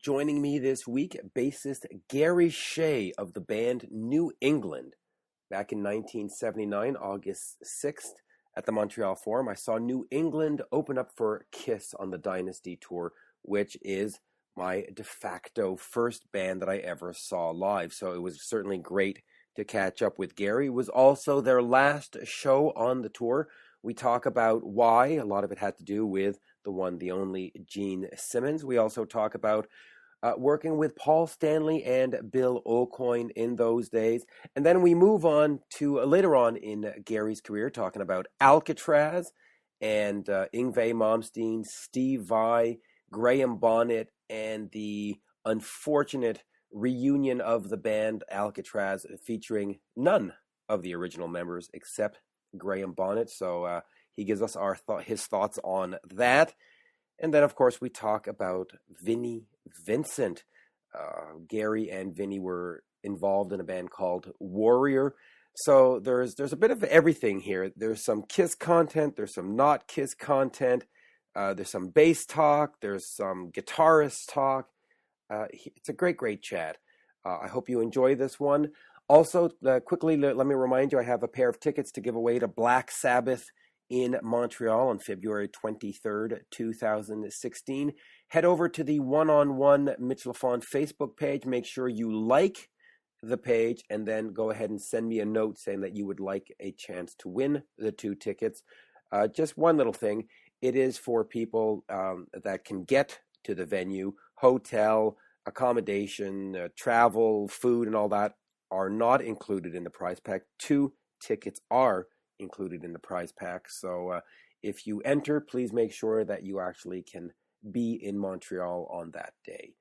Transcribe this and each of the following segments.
Joining me this week, bassist Gary Shea of the band New England. Back in 1979, August 6th, at the Montreal Forum, I saw New England open up for Kiss on the Dynasty Tour, which is my de facto first band that I ever saw live. So it was certainly great to catch up with Gary. It was also their last show on the tour. We talk about why. A lot of it had to do with the one, the only Gene Simmons. We also talk about working with Paul Stanley and Bill Aucoin in those days. And then we move on to later on in Gary's career, talking about Alcatrazz and Yngwie Malmsteen, Steve Vai, Graham Bonnet, and the unfortunate reunion of the band Alcatrazz featuring none of the original members except Graham Bonnet. So he gives us his thoughts on that. And then, of course, we talk about Vinnie Vincent. Gary and Vinnie were involved in a band called Warrior. So there's a bit of everything here. There's some Kiss content. There's some not Kiss content. There's some bass talk. There's some guitarist talk. It's a great chat. I hope you enjoy this one. Also, quickly, let me remind you, I have a pair of tickets to give away to Black Sabbath in Montreal on February 23rd, 2016. Head over to the One-on-One Mitch Lafon Facebook page. Make sure you like the page and then go ahead and send me a note saying that you would like a chance to win the 2 tickets. Just one little thing. It is for people that can get to the venue. Hotel, accommodation, travel, food, and all that are not included in the prize pack. 2 tickets are included in the prize pack. So if you enter, please make sure that you actually can be in Montreal on that day.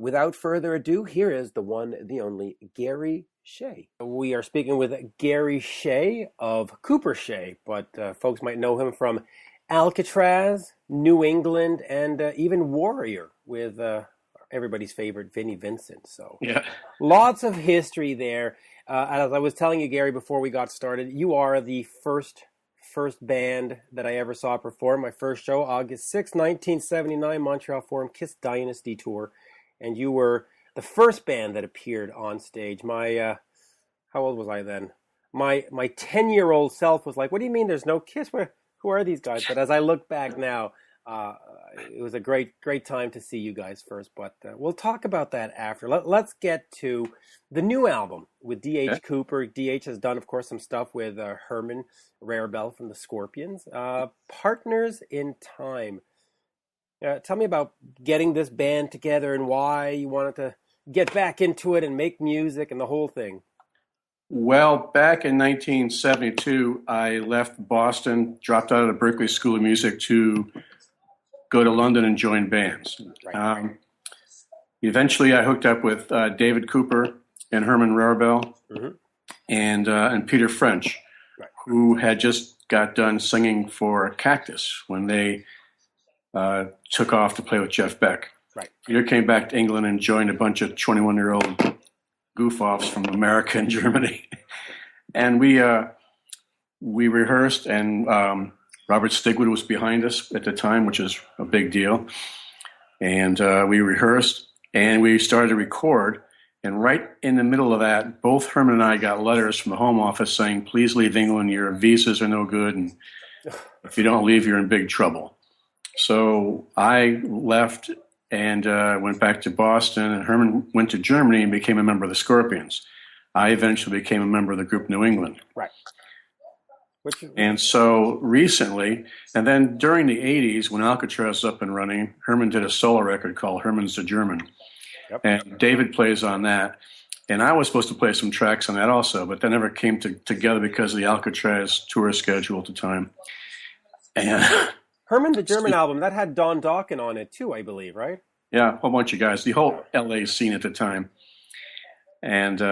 Without further ado, here is the one, the only Gary Shea. We are speaking with Gary Shea of Cooper Shea, but folks might know him from Alcatrazz, New England, and even Warrior with everybody's favorite Vinnie Vincent. So yeah, lots of history there. As I was telling you, Gary, before we got started, you are the first band that I ever saw perform. My first show, August 6, 1979, Montreal Forum, Kiss Dynasty Tour. And you were the first band that appeared on stage. My, how old was I then? My 10-year-old self was like, what do you mean there's no Kiss? Who are these guys? But as I look back now, it was a great time to see you guys first. But we'll talk about that after. Let's get to the new album with D.H. Cooper. D.H. has done, of course, some stuff with Herman Rarebell from the Scorpions. Partners in Time. Tell me about getting this band together and why you wanted to get back into it and make music and the whole thing. Well, back in 1972, I left Boston, dropped out of the Berklee School of Music to go to London and join bands. Right. Eventually, I hooked up with David Cooper and Herman Rarebell and Peter French, who had just got done singing for Cactus when they took off to play with Jeff Beck. Right. Peter came back to England and joined a bunch of 21-year-old goof-offs from America and Germany. And we rehearsed, and Robert Stigwood was behind us at the time, which is a big deal. And we rehearsed, and we started to record. And right in the middle of that, both Herman and I got letters from the Home Office saying, please leave England, your visas are no good, and if you don't leave, you're in big trouble. So I left and went back to Boston, and Herman went to Germany and became a member of the Scorpions. I eventually became a member of the group New England. Right. And so recently, and then during the 80s, when Alcatrazz was up and running, Herman did a solo record called Herman's the German. Yep. And David plays on that. And I was supposed to play some tracks on that also, but that never came together because of the Alcatrazz tour schedule at the time. And Herman the German album, that had Don Dawkins on it too, I believe, right? Yeah, a whole bunch of guys. The whole LA scene at the time. And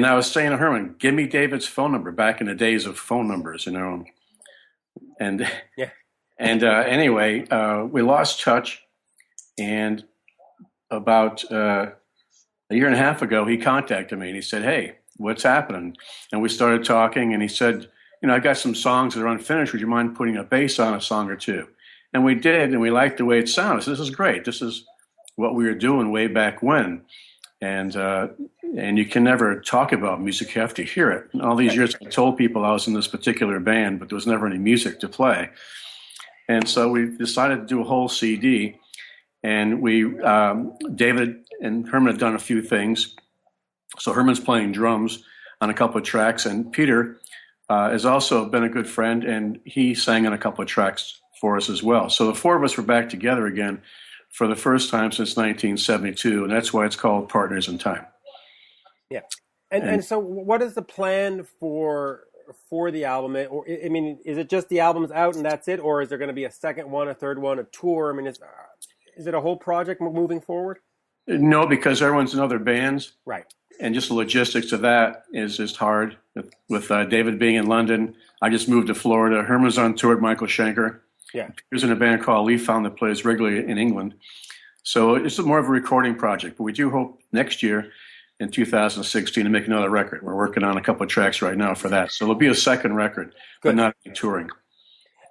I was saying to Herman, give me David's phone number back in the days of phone numbers, you know. And yeah. And anyway, we lost touch. And about a year and a half ago, he contacted me and he said, hey, what's happening? And we started talking, and he said, you know, I got some songs that are unfinished. Would you mind putting a bass on a song or two? And we did, and we liked the way it sounded. So this is great. This is what we were doing way back when. And you can never talk about music. You have to hear it. And all these years, I told people I was in this particular band, but there was never any music to play. And so we decided to do a whole CD. And David and Herman had done a few things. So Herman's playing drums on a couple of tracks, and Peter has also been a good friend, and he sang on a couple of tracks for us as well. So the four of us were back together again for the first time since 1972, and that's why it's called Partners in Time. Yeah. And so what is the plan for the album? Or, I mean, is it just the album's out and that's it? Or is there going to be a second one, a third one, a tour? I mean, is it a whole project moving forward? No, because everyone's in other bands. Right. And just the logistics of that is just hard. With David being in London, I just moved to Florida. Herman's on tour with Michael Schenker. Yeah. He was in a band called Lafon that plays regularly in England. So it's more of a recording project. But we do hope next year in 2016 to make another record. We're working on a couple of tracks right now for that. So it'll be a second record, but not touring.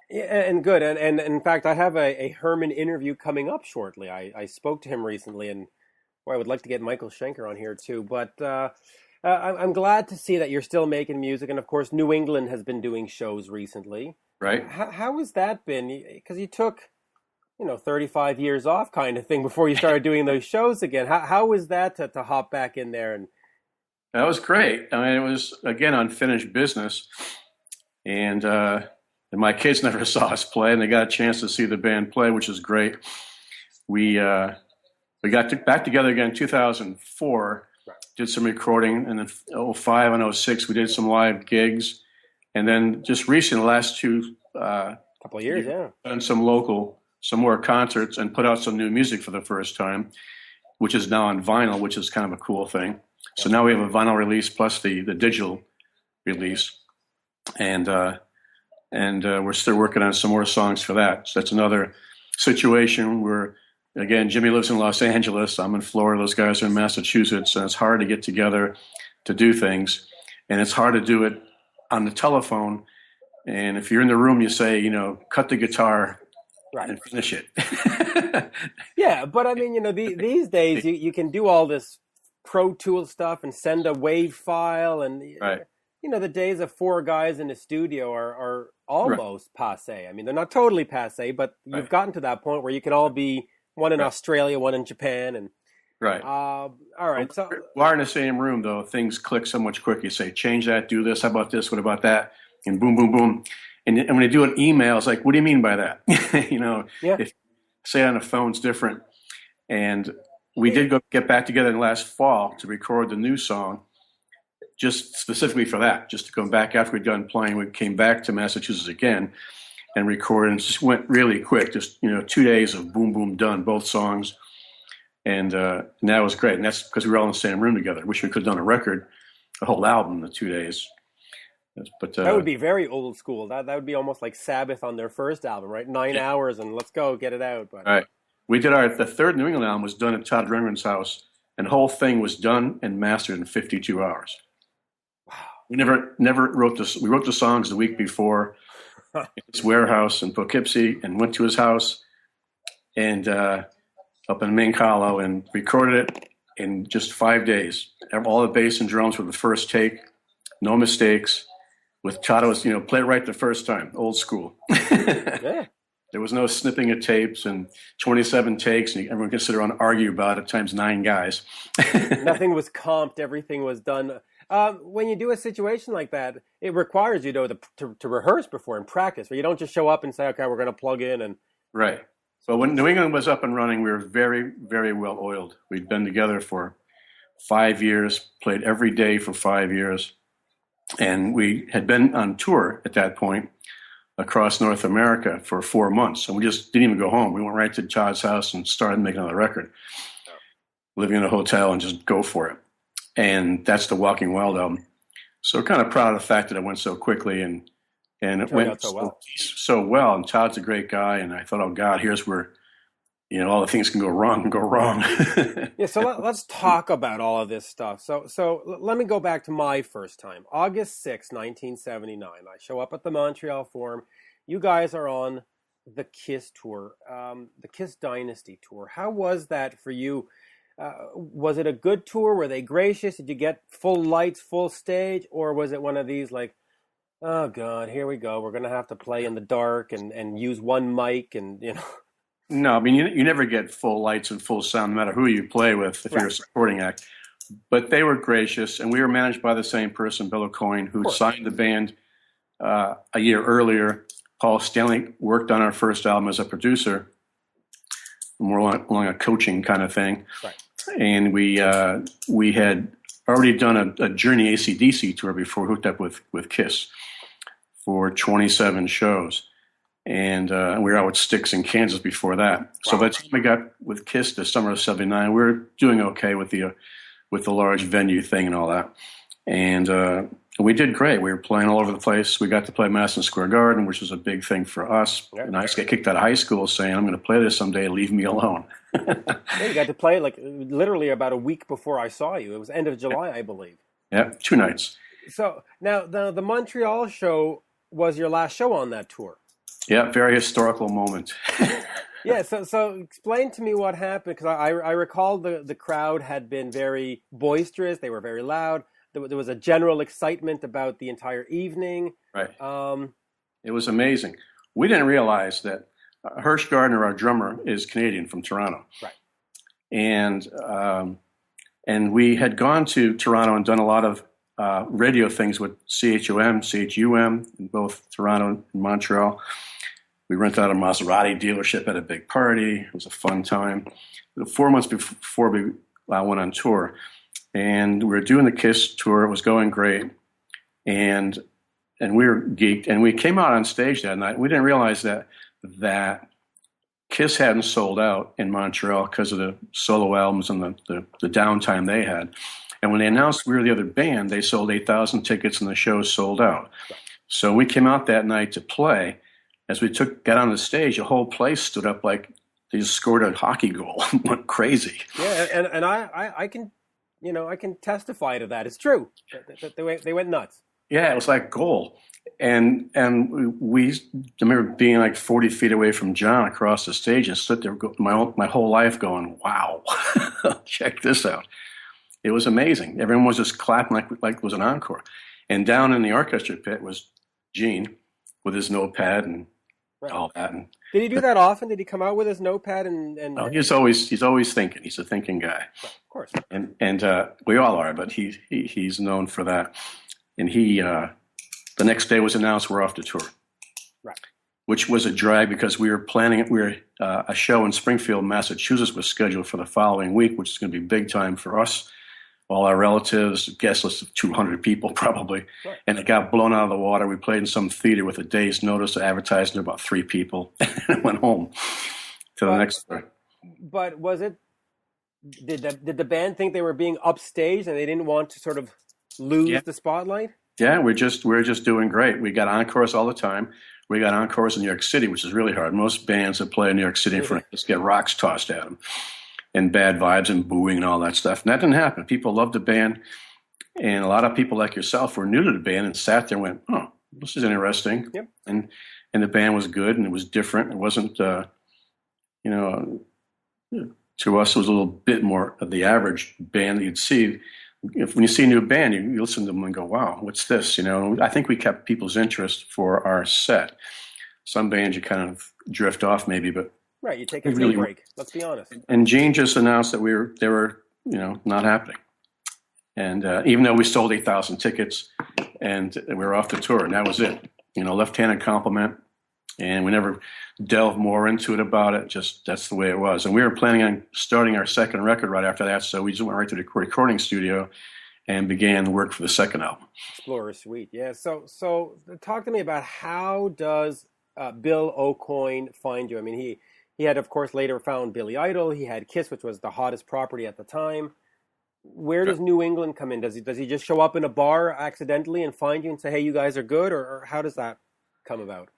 Yeah, and good. And in fact, I have a Herman interview coming up shortly. I spoke to him recently, and I would like to get Michael Schenker on here too. But I'm glad to see that you're still making music. And of course, New England has been doing shows recently. Right. How has that been? Because you took, 35 years off kind of thing before you started doing those shows again. How was that to hop back in there? And that was great. I mean, it was, again, unfinished business. And my kids never saw us play, and they got a chance to see the band play, which is great. We got back together again in 2004, did some recording, and then 2005 and 2006 we did some live gigs. And then just recently, the last couple of years, done some more concerts and put out some new music for the first time, which is now on vinyl, which is kind of a cool thing. So now we have a vinyl release plus the digital release, and we're still working on some more songs for that. So that's another situation where, again, Jimmy lives in Los Angeles, I'm in Florida, those guys are in Massachusetts, and it's hard to get together to do things, and it's hard to do it on the telephone. And if you're in the room, you say, cut the guitar and finish it. Yeah, but I mean, these days you can do all this Pro Tools stuff and send a WAV file, and the days of four guys in the studio are almost passe. I mean, they're not totally passe, but you've gotten to that point where you can all be one in Australia, one in Japan, and all right. So we're in the same room, though. Things click so much quicker. You say, change that, do this, how about this, what about that? And boom, boom, boom. And when you do an email, it's like, what do you mean by that? If say on the phone, it's different. And we did get back together last fall to record the new song, just specifically for that, just to come back after we'd done playing. We came back to Massachusetts again and recorded, and it just went really quick. Just, 2 days of boom, boom, done, both songs. And that was great. And that's because we were all in the same room together. I wish we could have done a whole album in 2 days. But that would be very old school. That would be almost like Sabbath on their first album, right? 9 hours and let's go, get it out. But right. We did the third New England album was done at Todd Rundgren's house, and the whole thing was done and mastered in 52 hours. Wow. We never wrote this. We wrote the songs the week before in his warehouse in Poughkeepsie, and went to his house and up in Mink Hollow and recorded it in just 5 days. All the bass and drums were the first take, no mistakes. With Todd, was play it right the first time, old school. Yeah. There was no snipping of tapes and 27 takes, and everyone could sit around and argue about it times 9 guys. Nothing was comped. Everything was done. When you do a situation like that, it requires you to rehearse before and practice. Where you don't just show up and say, okay, we're going to plug in. And right. So when New England was up and running, we were very, very well oiled. We'd been together for 5 years, played every day for 5 years. And we had been on tour at that point across North America for 4 months. And we just didn't even go home. We went right to Todd's house and started making another record, living in a hotel and just go for it. And that's the Walking Wild album. So we're kind of proud of the fact that it went so quickly and it went so well. And Todd's a great guy. And I thought, oh, God, here's where, all the things can go wrong. Yeah, so let's talk about all of this stuff. So let me go back to my first time. August 6, 1979. I show up at the Montreal Forum. You guys are on the Kiss tour, the Kiss Dynasty tour. How was that for you? Was it a good tour? Were they gracious? Did you get full lights, full stage? Or was it one of these like, oh God, here we go. We're going to have to play in the dark and use one mic and, you know. No, I mean, you never get full lights and full sound, no matter who you play with if you're a supporting act. But they were gracious, and we were managed by the same person, Bill Aucoin, who signed the band a year earlier. Paul Stanley worked on our first album as a producer, more along a coaching kind of thing. Right. And we had already done a Journey AC/DC tour before we hooked up with Kiss for 27 shows. And we were out with Styx in Kansas before that. Wow. So by the time we got with Kiss the summer of '79, we were doing okay with the large venue thing and all that. And we did great. We were playing all over the place. We got to play Madison Square Garden, which was a big thing for us. Yeah. And I used to get kicked out of high school saying, I'm going to play this someday, leave me alone. Yeah, you got to play like literally about a week before I saw you. It was end of July, I believe. Yeah, 2 nights. So now the Montreal show was your last show on that tour. Yeah, very historical moment. Yeah, so explain to me what happened, because I recall the crowd had been very boisterous. They were very loud. There was a general excitement about the entire evening. Right. It was amazing. We didn't realize that Hirsch Gardner, our drummer, is Canadian from Toronto. Right. And we had gone to Toronto and done a lot of radio things with CHUM in both Toronto and Montreal. We rented out a Maserati dealership at a big party. It was a fun time. 4 months before we went on tour, and we were doing the Kiss tour. It was going great, and we were geeked. And we came out on stage that night. We didn't realize that Kiss hadn't sold out in Montreal because of the solo albums and the downtime they had. And when they announced we were the other band, they sold 8,000 tickets, and the show sold out. So we came out that night to play. As we got on the stage, the whole place stood up like they just scored a hockey goal. Went crazy. Yeah, and I can testify to that. It's true. They went nuts. Yeah, it was like goal. And we I remember being like 40 feet away from John across the stage and stood there my whole life going, wow, check this out. It was amazing. Everyone was just clapping like it was an encore. And down in the orchestra pit was Gene with his notepad and all that. And did he do that often? Did he come out with his notepad and? No, he's always thinking. He's a thinking guy. Right, of course. And we all are, but he's known for that. And the next day was announced we're off to tour. Right. Which was a drag because we were planning it. A show in Springfield, Massachusetts was scheduled for the following week, which is going to be big time for us. All our relatives, guest list of 200 people probably. Right. And it got blown out of the water. We played in some theater with a day's notice, advertising to about 3 people, and went home to the next story. But was it, did the band think they were being upstaged and they didn't want to sort of lose the spotlight? Yeah, we're just doing great. We got encores all the time. We got encores in New York City, which is really hard. Most bands that play in New York City in front just get rocks tossed at them. And bad vibes and booing and all that stuff. And that didn't happen. People loved the band. And a lot of people like yourself were new to the band and sat there and went, oh, this is interesting. Yep. And the band was good and it was different. It wasn't, to us, it was a little bit more of the average band that you'd see. When you see a new band, you listen to them and go, wow, what's this? I think we kept people's interest for our set. Some bands you kind of drift off maybe, but right, you take a tea break. Let's be honest. And Gene just announced that they were not happening. And even though we sold 8,000 tickets and we were off the tour, and that was it. Left-handed compliment. And we never delved more into it about it. Just that's the way it was. And we were planning on starting our second record right after that, so we just went right to the recording studio and began work for the second album. Explorer Suite, yeah. So talk to me about how does Bill Aucoin find you? I mean, he had, of course, later found Billy Idol. He had Kiss, which was the hottest property at the time. Where does New England come in? Does he just show up in a bar accidentally and find you and say, hey, you guys are good? Or how does that come about?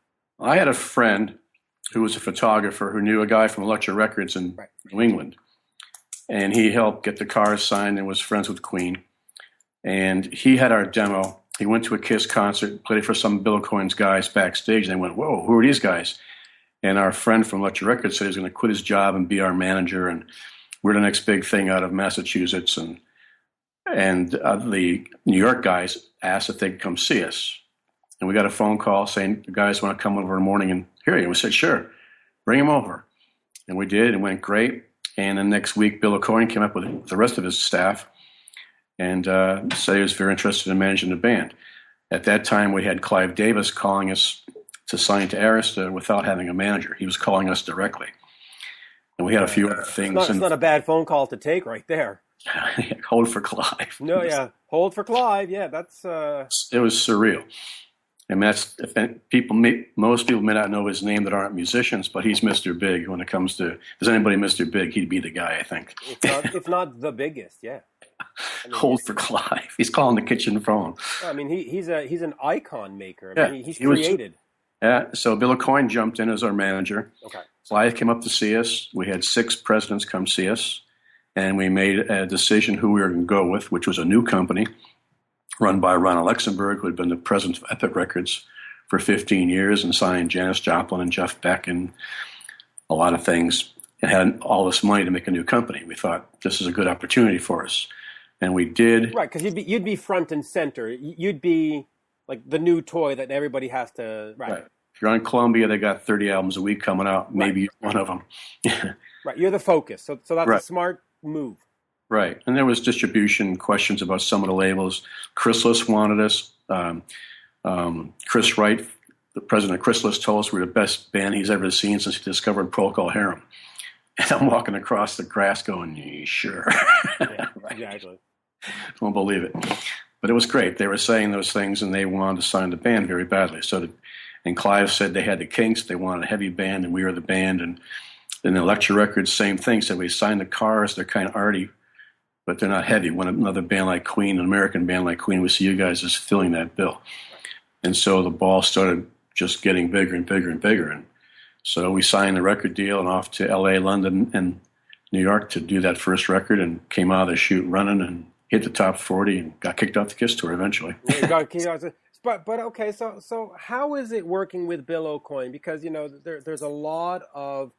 I had a friend who was a photographer who knew a guy from Elektra Records in New England. And he helped get the cars signed and was friends with Queen. And he had our demo. He went to a Kiss concert, played it for some Bill Aucoin's guys backstage. And they went, whoa, who are these guys? And our friend from Electric Records said he was going to quit his job and be our manager, and we're the next big thing out of Massachusetts. And the New York guys asked if they could come see us. And we got a phone call saying the guys want to come over in the morning and hear you. And we said, sure, bring them over. And we did. It went great. And the next week, Bill Aucoin came up with the rest of his staff and said he was very interested in managing the band. At that time, we had Clive Davis calling us to sign to Arista without having a manager. He was calling us directly. And we had a few other things. It's not a bad phone call to take right there. Hold for Clive. No, yeah. Hold for Clive. Yeah, that's... It was surreal. And most people may not know his name that aren't musicians, but he's Mr. Big when it comes to... Is anybody Mr. Big? He'd be the guy, I think. If not the biggest, yeah. I mean, hold for Clive. He's calling the kitchen phone. I mean, he's an icon maker. I mean, he's created. So Bill Aucoin jumped in as our manager. Okay. Clive came up to see us. We had 6 presidents come see us, and we made a decision who we were going to go with, which was a new company run by Ron Alexenberg, who had been the president of Epic Records for 15 years and signed Janis Joplin and Jeff Beck and a lot of things, and had all this money to make a new company. We thought this is a good opportunity for us, and we did. Right, because you'd be front and center. You'd be like the new toy that everybody has to. Right. If you're on Columbia, they got 30 albums a week coming out. Maybe one of them. Right, you're the focus. So that's a smart move. Right, and there was distribution questions about some of the labels. Chrysalis wanted us. Chris Wright, the president of Chrysalis, told us we're the best band he's ever seen since he discovered Procol Harum. And I'm walking across the grass going, yeah, sure. Yeah, exactly. Won't believe it. But it was great. They were saying those things, and they wanted to sign the band very badly. And Clive said they had the Kinks. They wanted a heavy band, and we were the band. And then Electric Records, same thing. Said we signed the Cars. They're kind of arty, but they're not heavy. When another band like Queen, an American band like Queen, we see you guys as filling that bill. And so the ball started just getting bigger and bigger and bigger. And so we signed the record deal and off to L.A., London, and New York to do that first record, and came out of the chute running and hit the top 40 and got kicked off the Kiss tour eventually. But okay, so how is it working with Bill Aucoin? Because, there's a lot of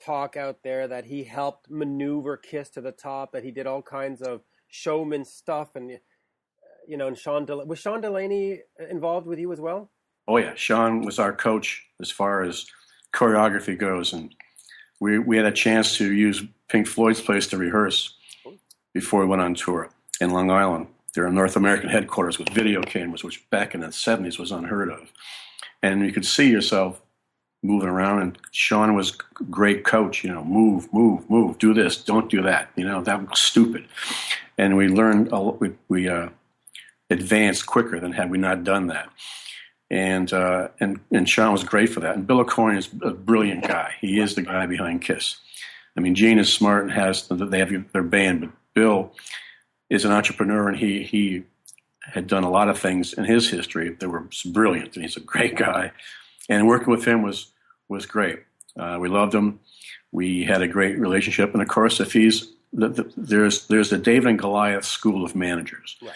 talk out there that he helped maneuver Kiss to the top, that he did all kinds of showman stuff, and and was Sean Delaney involved with you as well? Oh yeah, Sean was our coach as far as choreography goes, and we had a chance to use Pink Floyd's place to rehearse before we went on tour in Long Island. Their North American headquarters with video cameras, which back in the 70s was unheard of. And you could see yourself moving around, and Sean was a great coach, move, do this, don't do that, that was stupid. And we learned, we advanced quicker than had we not done that. And Sean was great for that. And Bill Aucoin is a brilliant guy. He is the guy behind Kiss. I mean, Gene is smart and they have their band, but Bill is an entrepreneur, and he had done a lot of things in his history that were brilliant, and he's a great guy. And working with him was great. We loved him. We had a great relationship. And of course, if there's the David and Goliath school of managers. Right.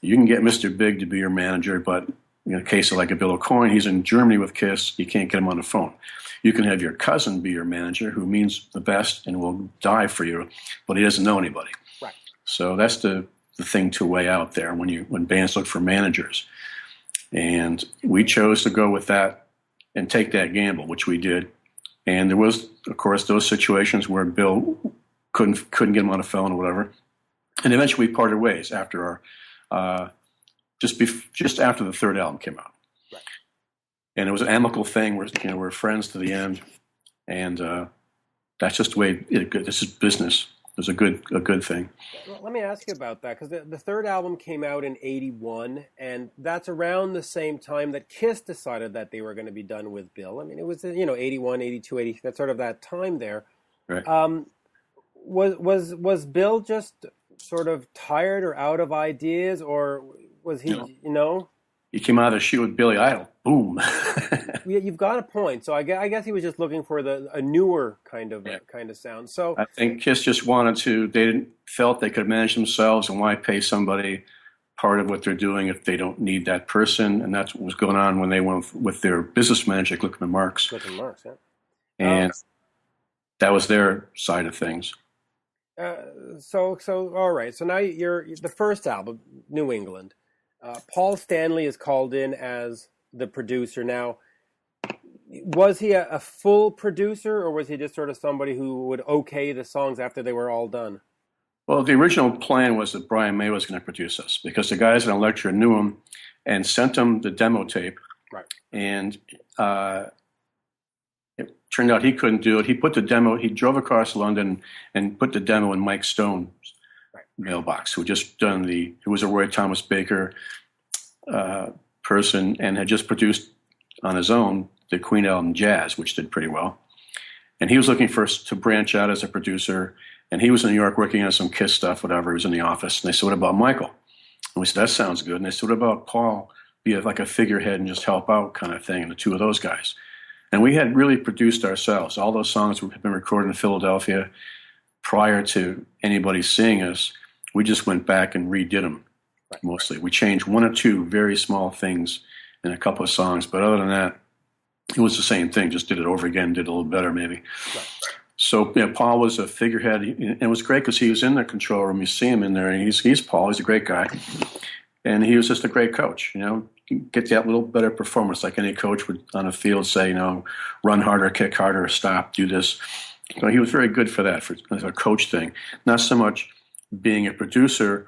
You can get Mr. Big to be your manager, but in a case of like a Bill Aucoin, he's in Germany with Kiss. You can't get him on the phone. You can have your cousin be your manager, who means the best and will die for you, but he doesn't know anybody. Right. So that's the thing to weigh out there when bands look for managers. And we chose to go with that and take that gamble, which we did. And there was, of course, those situations where Bill couldn't get him on the phone or whatever. And eventually we parted ways after our just after the third album came out. Right. And it was an amicable thing where we're friends to the end, and that's just the way this is business. It was a good thing. Well, let me ask you about that, because the third album came out in 81, and that's around the same time that Kiss decided that they were going to be done with Bill. I mean, it was 81, 82, 80, that's sort of that time there. Right. Was Bill just sort of tired or out of ideas, or was he, He came out of the chute with Billy Idol. Boom. You've got a point. So I guess he was just looking for a newer kind of sound. So I think Kiss just felt they could manage themselves, and why pay somebody part of what they're doing if they don't need that person. And that's what was going on when they went with their business manager, Glickman Marks. Glickman Marks, yeah. And that was their side of things. So all right. So now you're the first album, New England. Paul Stanley is called in as the producer. Now, was he a full producer, or was he just sort of somebody who would okay the songs after they were all done? Well, the original plan was that Brian May was going to produce us because the guys in Elektra knew him and sent him the demo tape. Right. And it turned out he couldn't do it. He drove across London and put the demo in Mike Stone's mailbox, who was a Roy Thomas Baker person and had just produced on his own the Queen album Jazz, which did pretty well. And he was looking to branch out as a producer. And he was in New York working on some Kiss stuff, whatever. He was in the office. And they said, what about Michael? And we said, that sounds good. And they said, what about Paul? Be like a figurehead and just help out kind of thing. And the two of those guys. And we had really produced ourselves. All those songs had been recorded in Philadelphia prior to anybody seeing us. We just went back and redid them mostly. We changed one or two very small things in a couple of songs. But other than that, it was the same thing. Just did it over again, did it a little better maybe. Right. So Paul was a figurehead. And it was great because he was in the control room. You see him in there. And he's Paul. He's a great guy. And he was just a great coach, get that little better performance like any coach would on a field say, run harder, kick harder, stop, do this. So he was very good for that, for a coach thing. Not so much being a producer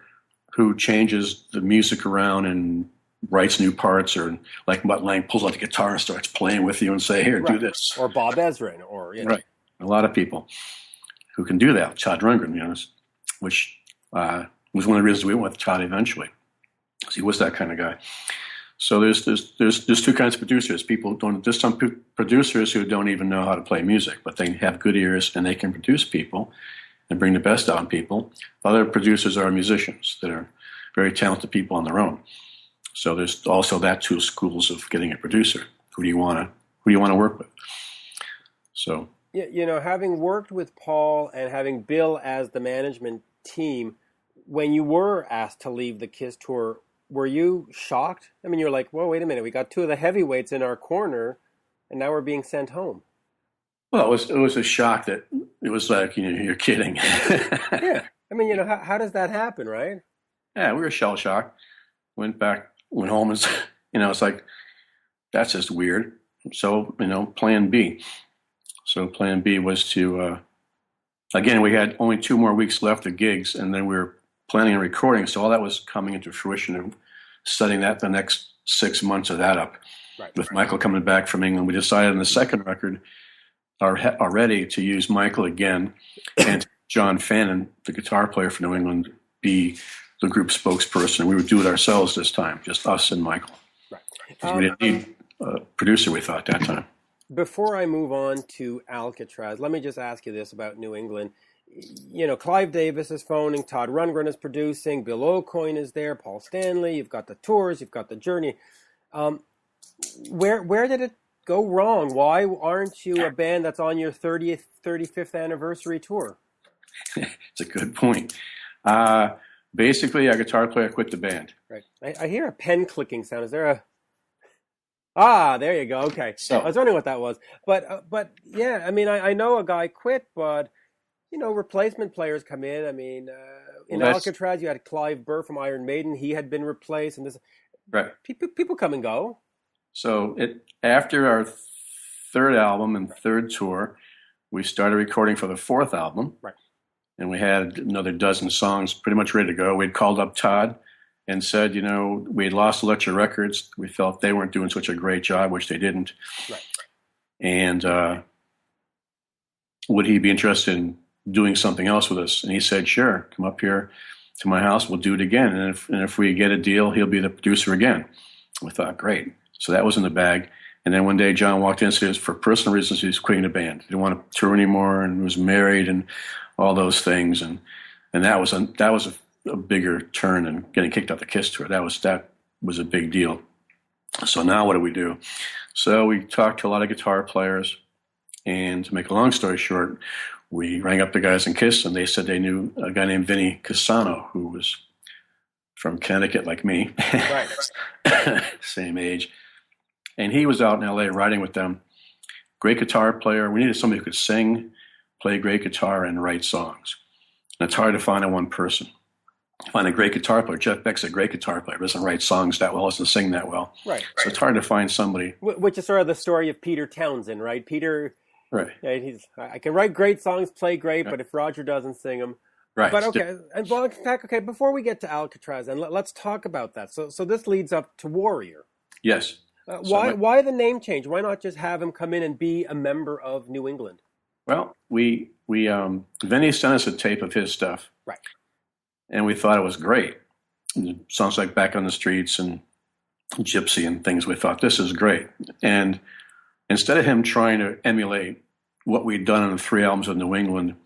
who changes the music around and writes new parts, or like Mutt Lange pulls out the guitar and starts playing with you and say, here, do this. Or Bob Ezrin. Right. A lot of people who can do that. Todd Rundgren, which was one of the reasons we went with Todd eventually. He was that kind of guy. So there's two kinds of producers. There's some producers who don't even know how to play music, but they have good ears and they can produce people and bring the best out in people. Other producers are musicians that are very talented people on their own. So there's also that two schools of getting a producer. Who do you want to work with? So having worked with Paul and having Bill as the management team, when you were asked to leave the Kiss tour, were you shocked? I mean, you're like, whoa, wait a minute. We got two of the heavyweights in our corner, and now we're being sent home. Well, it was a shock that it was like, you're kidding. Yeah. I mean, how does that happen, right? Yeah, we were shell-shocked. Went home and, it's like, that's just weird. So, plan B. So plan B was to, again, we had only 2 more weeks left of gigs, and then we were planning on recording. So all that was coming into fruition and setting that the next 6 months of that up. Right, with Michael coming back from England. We decided on the second record already to use Michael again and John Fannin, the guitar player for New England, be the group spokesperson. We would do it ourselves this time, just us and Michael. Right. We didn't need a producer, we thought, that time. Before I move on to Alcatrazz, let me just ask you this about New England. Clive Davis is phoning, Todd Rundgren is producing, Bill Aucoin is there, Paul Stanley, you've got the tours, you've got the journey. Where did it go wrong? Why aren't you a band that's on your 30th, 35th anniversary tour? It's a good point. Basically, our guitar player quit the band. Right. I hear a pen clicking sound. Is there a... there you go. Okay. So I was wondering what that was. But yeah, I mean, I know a guy quit, but, replacement players come in. I mean, in Alcatrazz, you had Clive Burr from Iron Maiden. He had been replaced. And this, right. People come and go. So after our third album and third tour, we started recording for the fourth album. Right. And we had another dozen songs pretty much ready to go. We'd called up Todd and said, we had lost Elektra Records. We felt they weren't doing such a great job, which they didn't. Right. And would he be interested in doing something else with us? And he said, sure, come up here to my house. We'll do it again. And if we get a deal, he'll be the producer again. We thought, great. So that was in the bag. And then one day John walked in and said, for personal reasons, he was quitting the band. He didn't want to tour anymore and was married and all those things. And that was a bigger turn than getting kicked off the Kiss tour. That was a big deal. So now what do we do? So we talked to a lot of guitar players, and to make a long story short, we rang up the guys in Kiss, and they said they knew a guy named Vinnie Cassano, who was from Connecticut like me, right. Same age. And he was out in L.A. riding with them, great guitar player. We needed somebody who could sing, play great guitar, and write songs. And it's hard to find a one person. Find a great guitar player. Jeff Beck's a great guitar player. Doesn't write songs that well. Doesn't sing that well. Right. So it's hard to find somebody. Which is sort of the story of Peter Townsend, right? Peter. Right. Yeah, I can write great songs, play great, but if Roger doesn't sing them. Right. But okay, and well, in fact, okay, before we get to Alcatrazz, and let's talk about that. So this leads up to Warrior. Yes. Why the name change? Why not just have him come in and be a member of New England? Well, Vinnie sent us a tape of his stuff. Right. And we thought it was great. Songs like Back on the Streets and Gypsy and things, we thought, this is great. And instead of him trying to emulate what we'd done on the 3 albums of New England,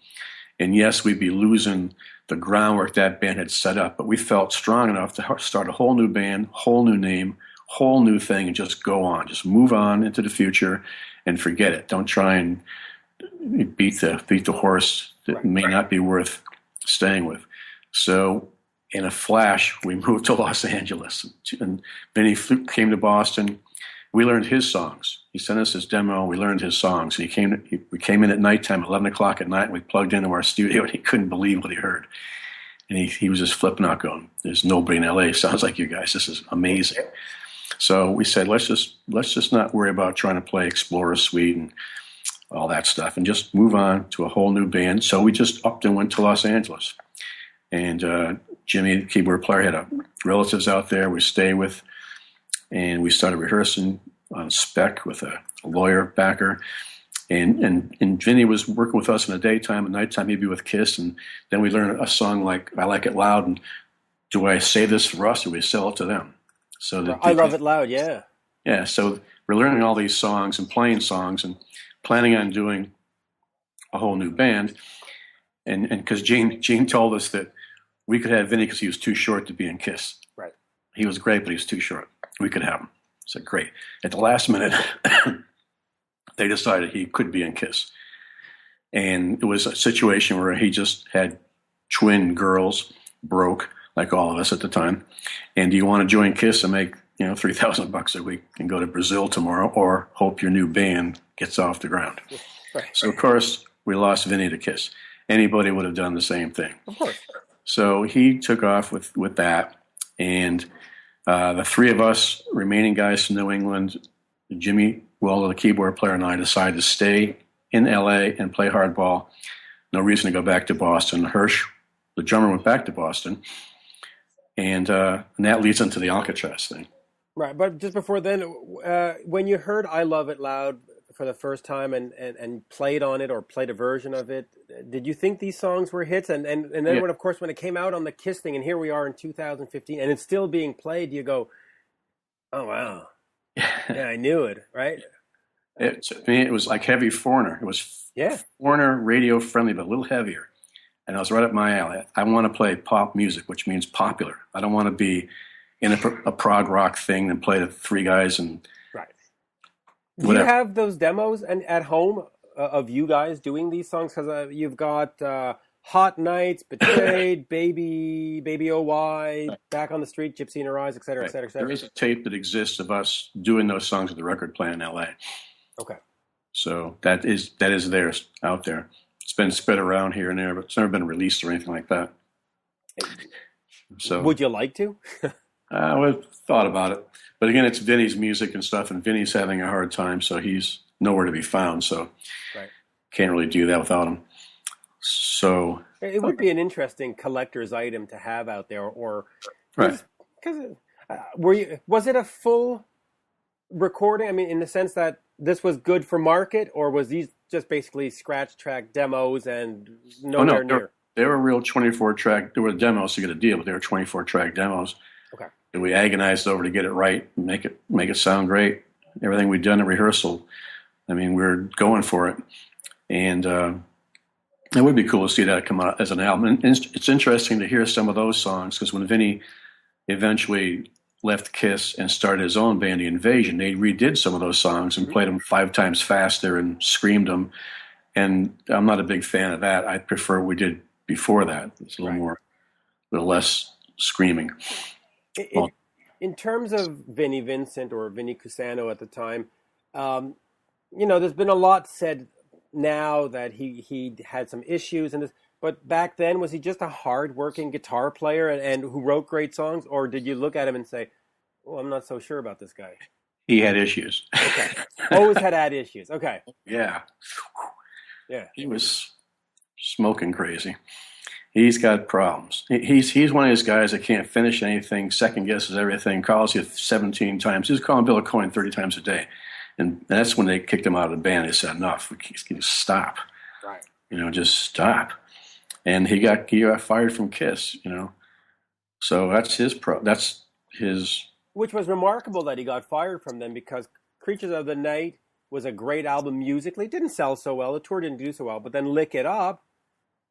and yes, we'd be losing the groundwork that band had set up, but we felt strong enough to start a whole new band, whole new name, whole new thing, and just go on. Just move on into the future and forget it. Don't try and beat the horse that may not be worth staying with. So in a flash, we moved to Los Angeles, and Vinnie came to Boston. We learned his songs. He sent us his demo. We learned his songs. We came in at nighttime, 11 o'clock at night, and we plugged into our studio, and he couldn't believe what he heard. And he was just flipping out, going, "There's nobody in LA sounds like you guys. This is amazing." So we said, let's just not worry about trying to play Explorer Suite and all that stuff, and just move on to a whole new band. So we just upped and went to Los Angeles. And Jimmy, the keyboard player, had relatives out there we stay with, and we started rehearsing on spec with a lawyer backer. And Vinnie was working with us in the daytime. At nighttime, he'd be with Kiss. And then we learned a song like "I Like It Loud." And do I save this for us, or do we sell it to them? So I Love It Loud, yeah. Yeah, so we're learning all these songs and playing songs and planning on doing a whole new band. And because Gene told us that we could have Vinnie because he was too short to be in Kiss. Right. He was great, but he was too short. We could have him. I said, great. At the last minute, they decided he could be in Kiss. And it was a situation where he just had twin girls, broke, like all of us at the time. And do you want to join Kiss and make $3,000 a week and go to Brazil tomorrow, or hope your new band gets off the ground? Right. So, of course, we lost Vinnie to Kiss. Anybody would have done the same thing. Of course. So he took off with that. And the 3 of us, remaining guys from New England, Jimmy Welder, the keyboard player, and I decided to stay in L.A. and play hardball. No reason to go back to Boston. Hirsch, the drummer, went back to Boston. And that leads into the Alcatrazz thing. Right, but just before then, when you heard "I Love It Loud" for the first time and played on it or played a version of it, did you think these songs were hits? And then when it came out on the Kiss thing, and here we are in 2015, and it's still being played, you go, "Oh wow, yeah, I knew it," right? It was like heavy Foreigner. It was Foreigner, radio friendly, but a little heavier. And I was right up my alley. I want to play pop music, which means popular. I don't want to be in a prog rock thing and play to 3 guys and right. Whatever. Do you have those demos at home of you guys doing these songs? Because you've got Hot Nights, Betrayed, Baby OY, Back on the Street, Gypsy in Her Eyes, et cetera, et cetera, et cetera. There is a tape that exists of us doing those songs at the record plant in L.A. Okay. So that is there out there. It's been spread around here and there, but it's never been released or anything like that. So, would you like to? We've thought about it. But again, it's Vinnie's music and stuff, and Vinnie's having a hard time, so he's nowhere to be found. So can't really do that without him. So it would be an interesting collector's item to have out there. Or right. Because was it a full recording? I mean, in the sense that this was good for market, or was these just basically scratch track demos and nowhere near? They were real 24-track. There were demos to get a deal, but they were 24-track demos. Okay. And we agonized over to get it right and make it sound great. Everything we'd done in rehearsal, I mean, we were going for it. And it would be cool to see that come out as an album. And it's interesting to hear some of those songs, because when Vinnie eventually left Kiss and started his own band, The Invasion, they redid some of those songs and played them 5 times faster and screamed them. And I'm not a big fan of that. I prefer what we did before that. It's a little less screaming. In terms of Vinnie Vincent or Vinnie Cusano at the time, there's been a lot said now that he had some issues and this, but back then, was he just a hard-working guitar player and who wrote great songs, or did you look at him and say, "Oh, I'm not so sure about this guy"? He had issues. Okay, always had issues. Okay. Yeah. Yeah. He was smoking crazy. He's got problems. He's one of those guys that can't finish anything, second guesses everything, calls you 17 times. He was calling Bill Aucoin 30 times a day. And that's when they kicked him out of the band. They said, enough. Stop. Right. Just stop. And he got fired from Kiss, So that's his. Which was remarkable that he got fired from them, because Creatures of the Night was a great album musically. It didn't sell so well. The tour didn't do so well. But then Lick It Up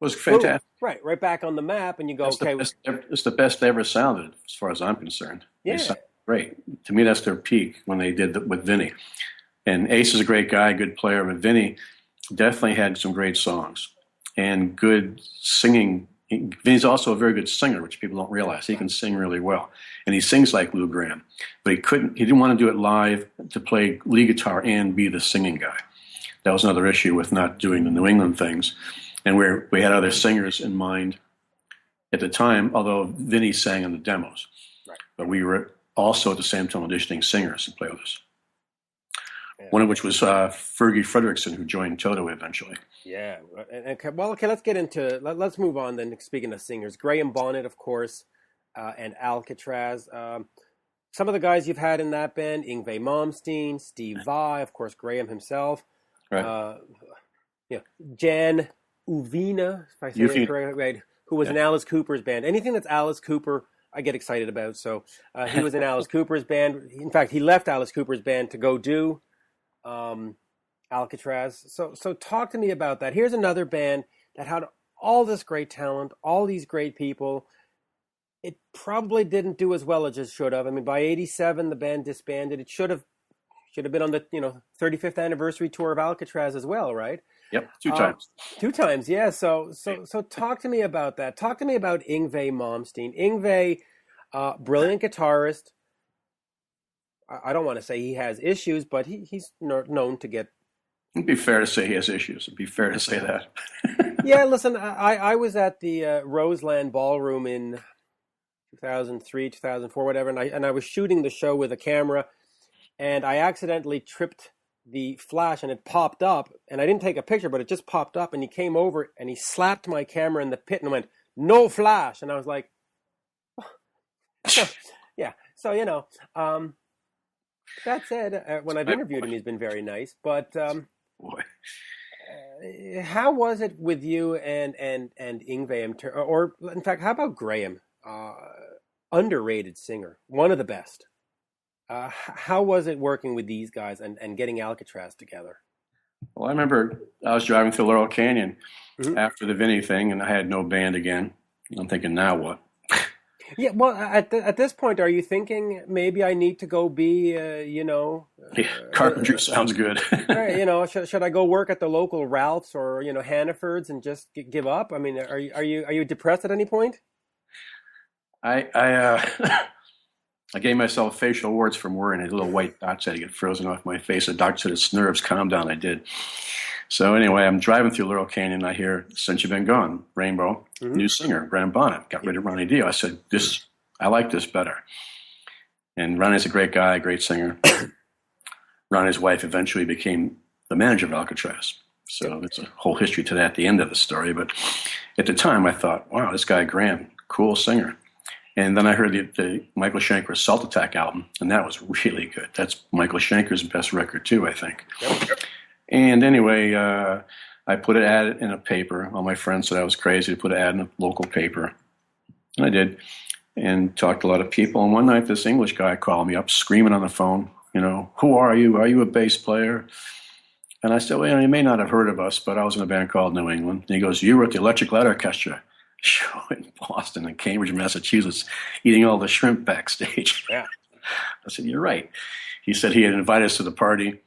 was fantastic. Boom, right back on the map. And you go, okay. It's the best they ever sounded, as far as I'm concerned. Yeah. They sound great. To me, that's their peak when they did with Vinnie. And Ace is a great guy, good player, but Vinnie definitely had some great songs and good singing. Vinnie's also a very good singer, which people don't realize. He can sing really well. And he sings like Lou Gramm. But he didn't want to do it live, to play lead guitar and be the singing guy. That was another issue with not doing the New England things. And we had other singers in mind at the time, although Vinnie sang on the demos. Right. But we were also at the same time auditioning singers to play with us. Yeah. One of which was Fergie Fredrickson, who joined Toto eventually. Yeah. Okay, let's get into, let's move on then. Speaking of singers, Graham Bonnet, of course, and Alcatrazz. Some of the guys you've had in that band, Yngwie Malmsteen, Steve Vai, of course, Graham himself. Right. Jan Uvina, if I say it correctly, right, who was in Alice Cooper's band. Anything that's Alice Cooper, I get excited about. So he was in Alice Cooper's band. In fact, he left Alice Cooper's band to go do Alcatrazz. So talk to me about that. Here's another band that had all this great talent, all these great people. It probably didn't do as well as it should have. I mean, by '87, the band disbanded. It should have been on the 35th anniversary tour of Alcatrazz as well, right? Yep, 2 times. 2 times, yeah. So talk to me about that. Talk to me about Yngwie Malmsteen. Yngwie, brilliant guitarist. I don't want to say he has issues, but he's known to get. It'd be fair to say he has issues. It'd be fair to say that. Yeah, listen, I was at the Roseland Ballroom in 2003, 2004, whatever, and I was shooting the show with a camera, and I accidentally tripped the flash, and it popped up, and I didn't take a picture, but it just popped up, and he came over, and he slapped my camera in the pit and went, "No flash," and I was like, oh. Yeah, so, that said, when I've interviewed him, he's been very nice, but Boy. How was it with you and Yngwie, or in fact, how about Graham? Underrated singer, one of the best. How was it working with these guys and getting Alcatrazz together? Well, I remember I was driving through Laurel Canyon after the Vinnie thing, and I had no band again. I'm thinking, now what? Yeah, well, at this point, are you thinking maybe I need to go be, Carpenter sounds good. Right, should I go work at the local Ralph's or Hannaford's and just give up? I mean, are you depressed at any point? I gave myself facial warts from wearing a little white dots that get frozen off my face. The doctor said it's nerves. Calm down. I did. So anyway, I'm driving through Laurel Canyon. I hear "Since You've Been Gone," Rainbow, new singer, Graham Bonnet. Got rid of Ronnie Dio. I said, I like this better. And Ronnie's a great guy, great singer. Ronnie's wife eventually became the manager of Alcatrazz. So there's a whole history to that at the end of the story. But at the time, I thought, wow, this guy Graham, cool singer. And then I heard the Michael Schenker's Salt Attack album, and that was really good. That's Michael Schenker's best record, too, I think. Yep. And anyway, I put an ad in a paper. All my friends said I was crazy to put an ad in a local paper. And I did, and talked to a lot of people. And one night, this English guy called me up, screaming on the phone, "Who are you? Are you a bass player?" And I said, well, you may not have heard of us, but I was in a band called New England. And he goes, "You were at the Electric Light Orchestra show in Boston and Cambridge, Massachusetts, eating all the shrimp backstage." Yeah. I said, "You're right." He said he had invited us to the party.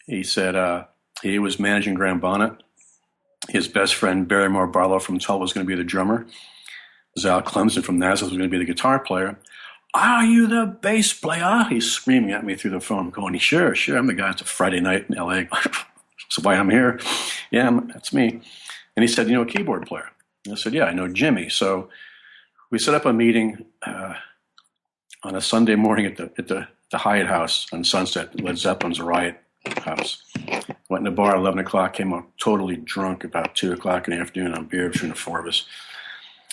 He said he was managing Graham Bonnet. His best friend, Barrymore Barlow from Tull, was going to be the drummer. Zal Clemson from Nazareth was going to be the guitar player. "Are you the bass player?" He's screaming at me through the phone, going, "Sure, I'm the guy. It's a Friday night in L.A. So why I'm here? Yeah, that's me." And he said, "You know, a keyboard player?" And I said, "Yeah, I know Jimmy." So we set up a meeting on a Sunday morning at the Hyatt House on Sunset, Led Zeppelin's Riot House. Went in the bar at 11 o'clock, came out totally drunk about 2 o'clock in the afternoon on beer between the four of us.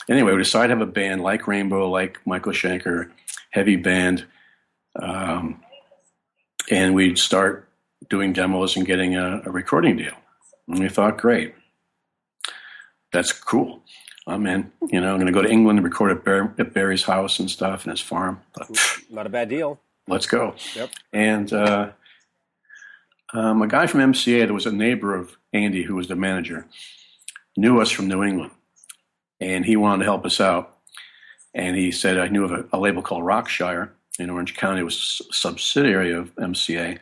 Anyway, we decided to have a band like Rainbow, like Michael Schenker, heavy band, and we'd start doing demos and getting a recording deal. And we thought, great, that's cool. I'm in. You know, I'm going to go to England and record at Barry's house and stuff and his farm. But, not a bad deal. Let's go. Yep. And a guy from MCA that was a neighbor of Andy, who was the manager, knew us from New England. And he wanted to help us out. And he said, I knew of a label called Rockshire in Orange County. It was a subsidiary of MCA.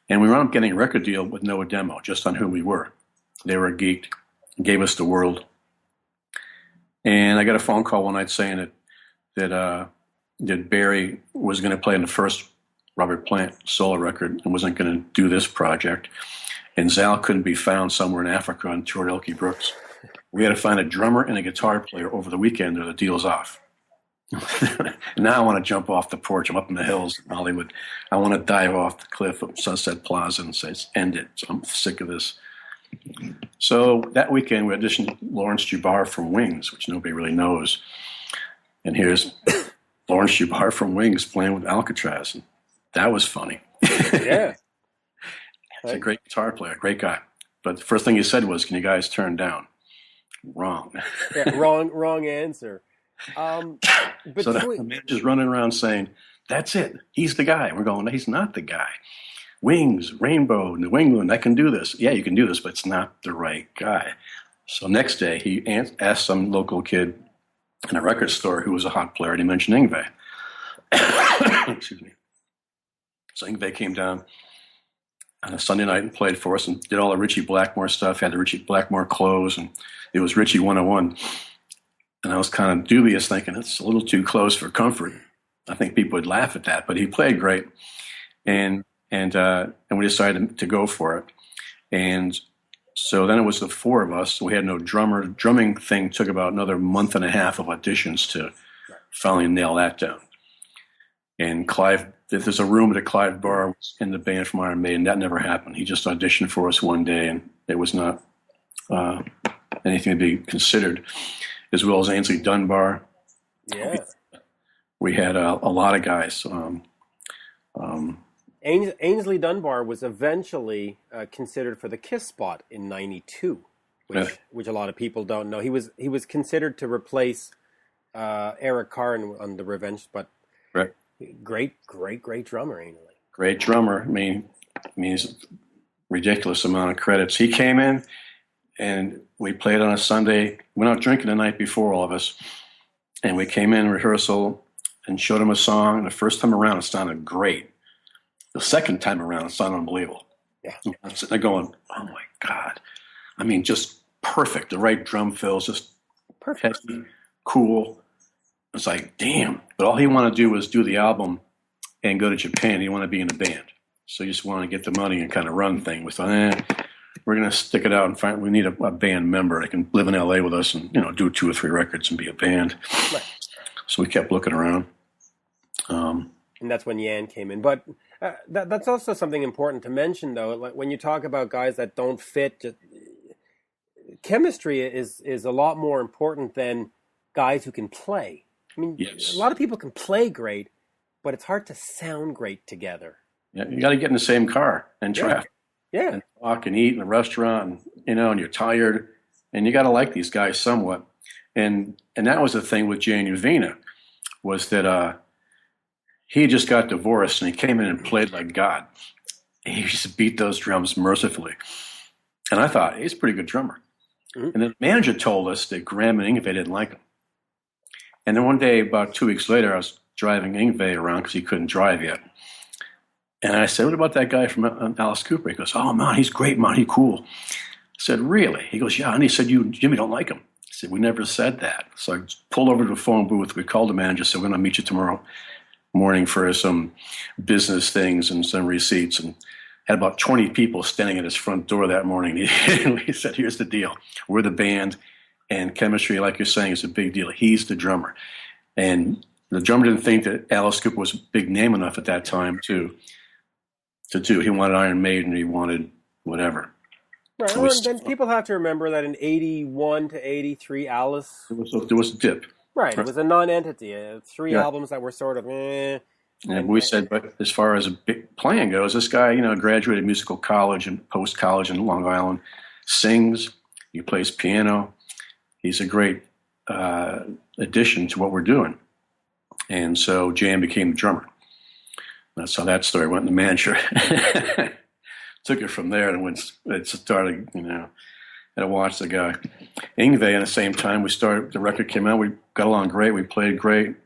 And we wound up getting a record deal with no demo, just on who we were. They were geeked, gave us the world. And I got a phone call one night saying that Barry was going to play in the first Robert Plant solo record and wasn't going to do this project. And Zal couldn't be found somewhere in Africa and toured Elkie Brooks. We had to find a drummer and a guitar player over the weekend or the deal's off. Now I want to jump off the porch. I'm up in the hills in Hollywood. I want to dive off the cliff of Sunset Plaza and say, end it. So I'm sick of this. So that weekend we auditioned Lawrence Jubbar from Wings, which nobody really knows. And here's Lawrence Jubbar from Wings playing with Alcatrazz. And that was funny. Yeah. He's a great guitar player, great guy. But the first thing he said was, "Can you guys turn down?" Wrong. Yeah, wrong answer. So the manager's running around saying, "That's it. He's the guy." We're going, "He's not the guy. Wings, Rainbow, New England, I can do this." "Yeah, you can do this, but it's not the right guy." So next day, he asked some local kid in a record store who was a hot player, and he mentioned Yngwie. Excuse me. So Yngwie came down on a Sunday night and played for us and did all the Richie Blackmore stuff, had the Richie Blackmore clothes, and it was Richie 101. And I was kind of dubious, thinking it's a little too close for comfort. I think people would laugh at that, but he played great. And we decided to go for it. And so then it was the four of us. We had no drummer. The drumming thing took about another month and a half of auditions to finally nail that down. And Clive, there's a rumor that Clive Barr was in the band from Iron Maiden. That never happened. He just auditioned for us one day, and it was not anything to be considered. As well as Ainsley Dunbar. Yeah. We had a lot of guys. Ainsley Dunbar was eventually considered for the Kiss spot in '92, which a lot of people don't know. He was considered to replace Eric Carr on the Revenge, but right. Great drummer, Ainsley. Great drummer. I mean, he's a ridiculous amount of credits. He came in, and we played on a Sunday. Went out drinking the night before, all of us, and we came in rehearsal and showed him a song. The first time around, it sounded great. The second time around, it sounded unbelievable. Yeah. I'm sitting there going, "Oh my God!" I mean, just perfect. The right drum fills, just perfect, heavy, cool. It's like, damn. But all he wanted to do was do the album and go to Japan. He didn't want to be in a band, so he just wanted to get the money and kind of run thing. We thought, we're going to stick it out and find. We need a band member that can live in LA with us and do 2 or 3 records and be a band. Right. So we kept looking around. And that's when Jan came in. But that's also something important to mention, though. Like when you talk about guys that don't fit, chemistry is a lot more important than guys who can play. I mean, yes. A lot of people can play great, but it's hard to sound great together. Yeah, you got to get in the same car and traffic. Yeah. And talk and eat in a restaurant, and you're tired, and you got to like these guys somewhat. And that was the thing with Jay Uvina, was that he just got divorced, and he came in and played like God. He used to beat those drums mercifully. And I thought, he's a pretty good drummer. Mm-hmm. And the manager told us that Graham and Yngwie didn't like him. And then one day, about 2 weeks later, I was driving Yngwie around because he couldn't drive yet. And I said, "What about that guy from Alice Cooper?" He goes, "Oh, man, he's great, man. He's cool." I said, "Really?" He goes, "Yeah." And he said, "Jimmy don't like him." I said, we never said that. So I pulled over to the phone booth. We called the manager, said, we're going to meet you tomorrow morning for some business things and some receipts. And had about 20 people standing at his front door that morning. He said, here's the deal. We're the band, and chemistry, like you're saying, is a big deal. He's the drummer. And the drummer didn't think that Alice Cooper was a big name enough at that time to do. He wanted Iron Maiden. He wanted whatever. Right. So well, then people have to remember that in 81 to 83, Alice... There was a dip. Right. It was a non-entity. Three albums that were sort of... And we said, but as far as a big playing goes, this guy, graduated musical college and post-college in Long Island, sings, he plays piano. He's a great addition to what we're doing. And so Jan became the drummer. That's how that story went. The manager took it from there, and it started, had to watch the guy. Yngwie, at the same time, the record came out, we got along great, we played great.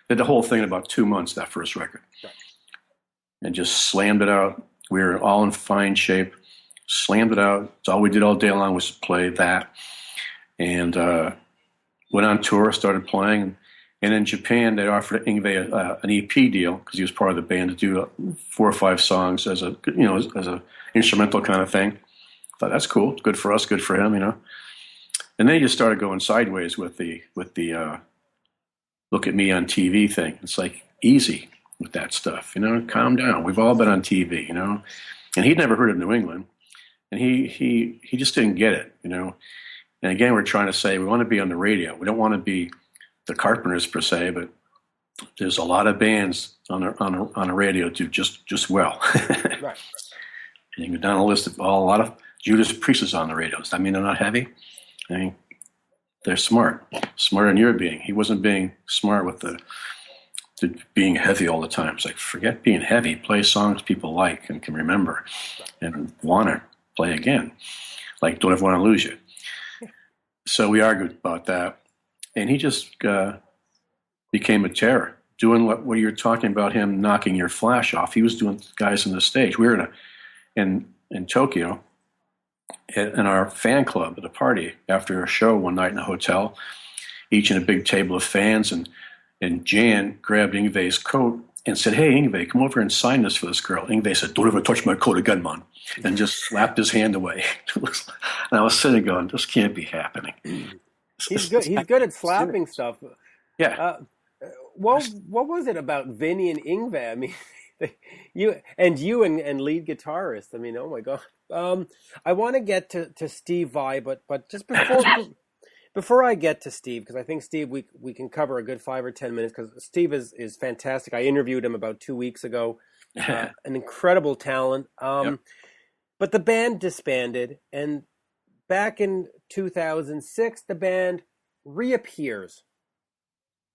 Did the whole thing in about 2 months, that first record. And just slammed it out. We were all in fine shape. Slammed it out. It's all we did all day long was play that. And went on tour, started playing. And in Japan, they offered Yngwie an EP deal because he was part of the band to do 4 or 5 songs as a instrumental kind of thing. I thought that's cool. Good for us, good for him, And then he just started going sideways with the look at me on TV thing. It's like easy with that stuff, calm down. We've all been on TV, And he'd never heard of New England, and he just didn't get it, And again, we're trying to say we want to be on the radio. We don't want to be the Carpenters per se, but there's a lot of bands on a radio do just well. Right. And you go down a list of a lot of Judas Priest is on the radios. I mean, they're not heavy. I mean, they're smarter than you're being. He wasn't being smart with the being heavy all the time. It's like, forget being heavy. Play songs people like and can remember and want to play again. Like, Don't Ever Want to Lose You. So we argued about that. And he just became a terror, doing what you're talking about, him knocking your flash off. He was doing guys on the stage. We were in Tokyo in our fan club at a party after a show one night in a hotel, each in a big table of fans. And Jan grabbed Yngwie's coat and said, hey, Yngwie, come over and sign this for this girl. Yngwie said, don't ever touch my coat again, man, and just slapped his hand away. And I was sitting going, this can't be happening. He's good. He's good at slapping stuff. Yeah. What was it about Vinnie and Yngwie? I mean, you and lead guitarist. I mean, oh my God. I want to get to Steve Vai, but just before I get to Steve, because I think Steve we can cover a good 5 or 10 minutes because Steve is fantastic. I interviewed him about 2 weeks ago. An incredible talent. Yep. But the band disbanded, and back in 2006, the band reappears,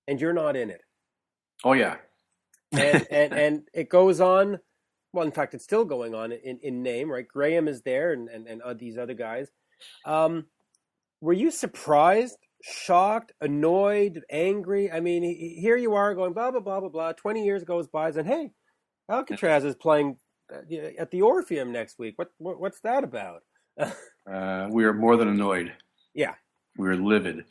and you're not in it. Oh yeah, and it goes on. Well, in fact, it's still going on in name, right? Graham is there, and these other guys. Were you surprised, shocked, annoyed, angry? I mean, here you are going blah blah blah blah blah. 20 years goes by, and hey, Alcatrazz is playing at the Orpheum next week. What's that about? We were more than annoyed. Yeah. We were livid.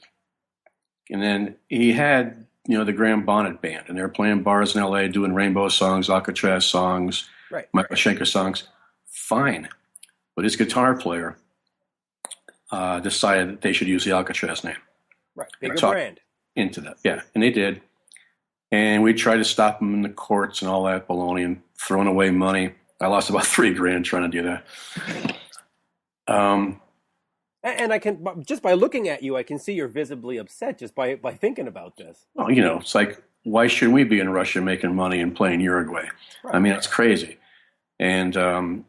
And then he had, the Graham Bonnet band, and they were playing bars in L.A., doing Rainbow songs, Alcatrazz songs, right. Michael Schenker songs. Fine. But his guitar player decided that they should use the Alcatrazz name. Right. Bigger brand. Into that. Yeah. And they did. And we tried to stop them in the courts and all that baloney and throwing away money. I lost about $3,000 trying to do that. And I can, just by looking at you, I can see you're visibly upset just by thinking about this. Well, it's like, why shouldn't we be in Russia making money and playing Uruguay? Right. I mean, it's crazy. And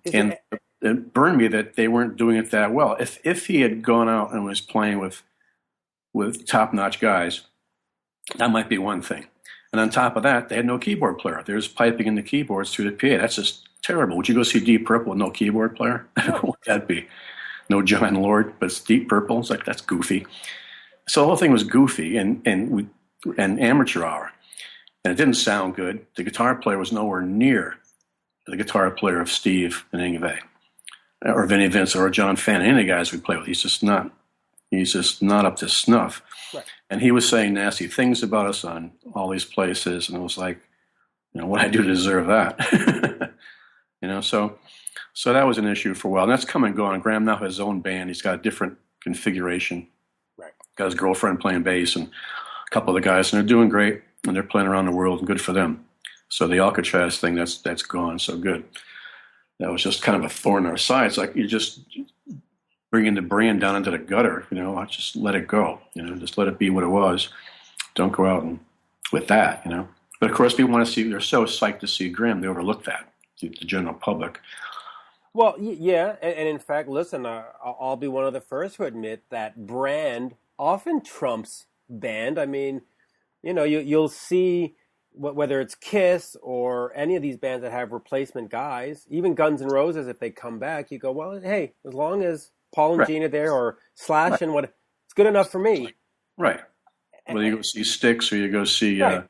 it burned me that they weren't doing it that well. If he had gone out and was playing with top-notch guys, that might be one thing. And on top of that, they had no keyboard player. There's piping in the keyboards through the PA. That's just terrible. Would you go see Deep Purple with no keyboard player? What would that be? No John Lord, but it's Deep Purple. It's like, that's goofy. So the whole thing was goofy and amateur hour. And it didn't sound good. The guitar player was nowhere near the guitar player of Steve and Yngwie, or Vinnie Vincent, or John Fenn, any of the guys we play with. He's just not He's just not up to snuff. Right. And he was saying nasty things about us on all these places. And it was like, what did I do to deserve that? So that was an issue for a while. And that's come and gone. Graham now has his own band. He's got a different configuration. Right. Got his girlfriend playing bass and a couple of the guys, and they're doing great. And they're playing around the world, and good for them. So the Alcatrazz thing, that's gone. So good. That was just kind of a thorn in our side. It's like you're just bringing the brand down into the gutter. Just let it go. Just let it be what it was. Don't go out and with that. But of course, people want to see. They're so psyched to see Graham. They overlook that. The general public. Well, yeah, and in fact, listen, I'll be one of the first to admit that brand often trumps band. I mean, you'll see whether it's Kiss or any of these bands that have replacement guys, even Guns N' Roses, if they come back, you go, well, hey, as long as Paul and Gene are there, or Slash and what, it's good enough for me. Right. Well, you go see Styx, or you go see. Right.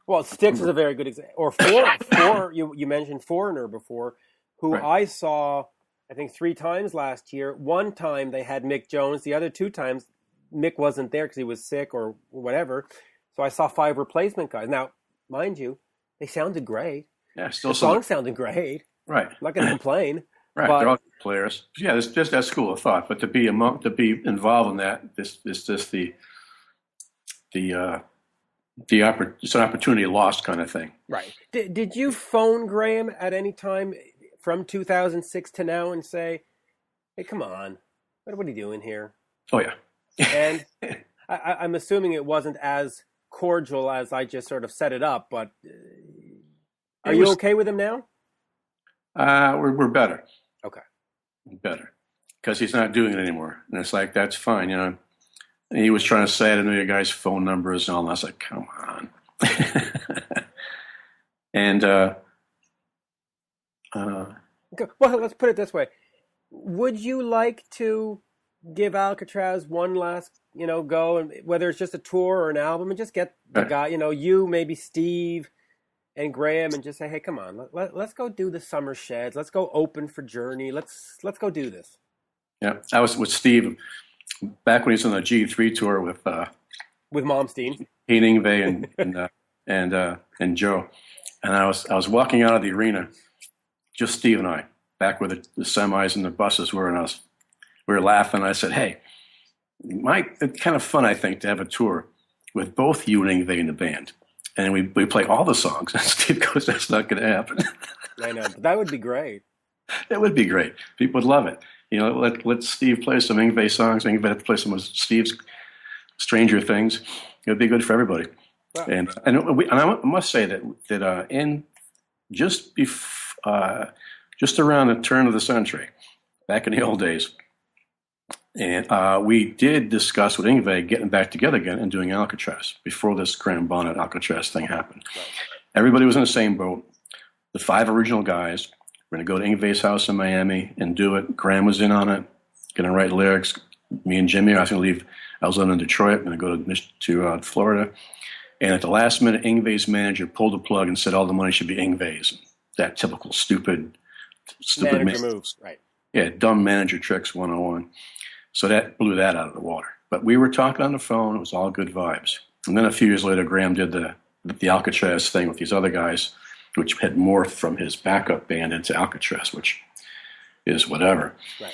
Well, Styx is a very good example. Or Four. You mentioned Foreigner before, who Right. I saw, I think 3 times last year. One time they had Mick Jones. The other 2 times Mick wasn't there because he was sick or whatever. So I saw 5 replacement guys. Now, mind you, they sounded great. Yeah, still the song sounded great. Right. I'm not going to complain. Right, but, they're all good players. Yeah, it's just that school of thought. But to be involved in that, this is just it's an opportunity lost kind of thing. Right. Did you phone Graham at any time from 2006 to now and say, "Hey, come on, what are you doing here?" Oh yeah. And I'm assuming it wasn't as cordial as I just sort of set it up, but are you okay with him now? We're better. Okay. Better. Because he's not doing it anymore. And it's like, that's fine, And he was trying to say, I didn't know your guys' phone numbers and all that. I was like, come on. And, well, let's put it this way. Would you like to give Alcatrazz one last, go, and whether it's just a tour or an album, and just get the guy, you, maybe Steve and Graham, and just say, hey, come on, let's go do the Summer Sheds. Let's go open for Journey. Let's go do this. Yeah, I was with Steve back when he was on the G3 tour with Malmsteen, Yngwie and Joe, and I was walking out of the arena, just Steve and I, back where the semis and the buses were, and we were laughing. I said, hey, it's kind of fun, I think, to have a tour with both you and Yngwie in the band. And we play all the songs. And Steve goes, that's not going to happen. I know, but that would be great. It would be great. People would love it. Let Steve play some Yngwie songs. Yngwie had to play some of Steve's Stranger Things. It would be good for everybody. Wow. And I must say that in just around the turn of the century, back in the old days, and we did discuss with Yngwie getting back together again and doing Alcatrazz before this Graham Bonnet Alcatrazz thing happened. Right. Everybody was in the same boat. The 5 original guys were going to go to Yngwie's house in Miami and do it. Graham was in on it, going to write lyrics. Me and Jimmy, I was going to leave. I was living in Detroit, going to go to Florida. And at the last minute, Yngwie's manager pulled the plug and said all the money should be Yngwie's. That typical stupid manager moves. Right. Yeah, dumb manager tricks 101. So that blew that out of the water. But we were talking on the phone. It was all good vibes. And then a few years later, Graham did the Alcatrazz thing with these other guys, which had morphed from his backup band into Alcatrazz, which is whatever. Right.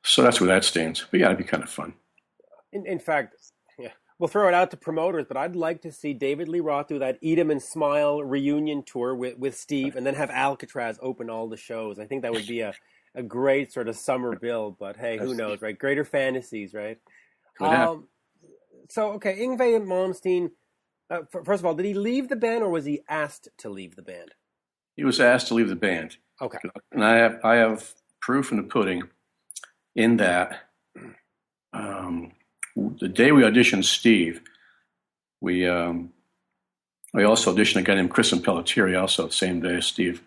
So that's where that stands. But yeah, it'd be kind of fun. In fact, yeah, we'll throw it out to promoters, but I'd like to see David Lee Roth do that Eat 'em and Smile reunion tour with Steve, and then have Alcatrazz open all the shows. I think that would be a great sort of summer bill, but hey, who knows, right? Greater fantasies, right? So, okay, Yngwie Malmsteen, first of all, did he leave the band or was he asked to leave the band? He was asked to leave the band. Okay. And I have proof in the pudding in that the day we auditioned Steve, we also auditioned a guy named Chris Pelletieri also the same day as Steve.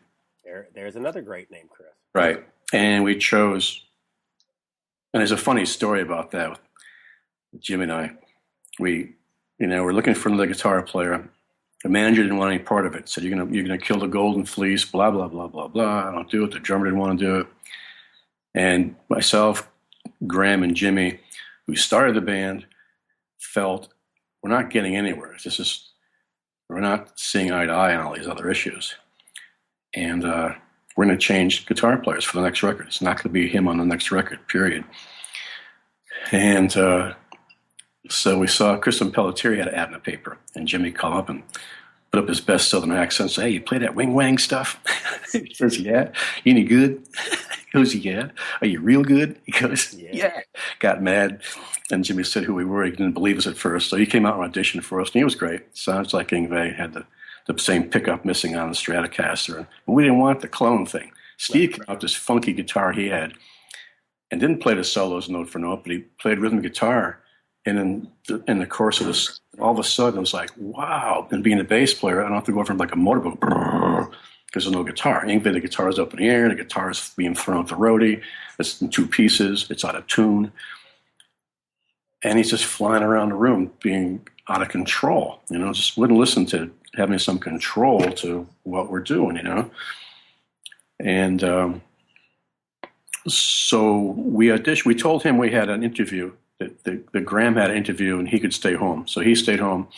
There's another great name, Chris. Right. And we chose, and there's a funny story about that with Jim and I. We're looking for another guitar player. The manager didn't want any part of it. Said, you're gonna kill the golden fleece, blah, blah, blah, blah, blah. I don't do it. The drummer didn't want to do it. And myself, Graham, and Jimmy who started the band, felt we're not getting anywhere. We're not seeing eye to eye on all these other issues. And we're going to change guitar players for the next record. It's not going to be him on the next record, period. And so we saw Kristen Pelletier had an ad in the paper, and Jimmy called up and put up his best Southern accent and said, "Hey, you play that wing wang stuff?" He says, "Yeah." "You any good?" He goes, "Yeah." "Are you real good?" He goes, "Yeah." Got mad. And Jimmy said who we were. He didn't believe us at first. So he came out and auditioned for us, and he was great. Sounds like Yngwie had the same pickup missing on the Stratocaster. And we didn't want the clone thing. Steve came out with this funky guitar he had and didn't play the solos note for note, but he played rhythm guitar. And in the course of this, all of a sudden, it was like, wow. And being a bass player, I don't have to go from like a motorboat because there's no guitar. Yngwie, the guitar is up in the air. The guitar is being thrown at the roadie. It's in two pieces. It's out of tune. And he's just flying around the room being out of control. Just wouldn't listen to having some control to what we're doing, And so we auditioned. We told him we had an interview, that Graham had an interview and he could stay home. So he stayed home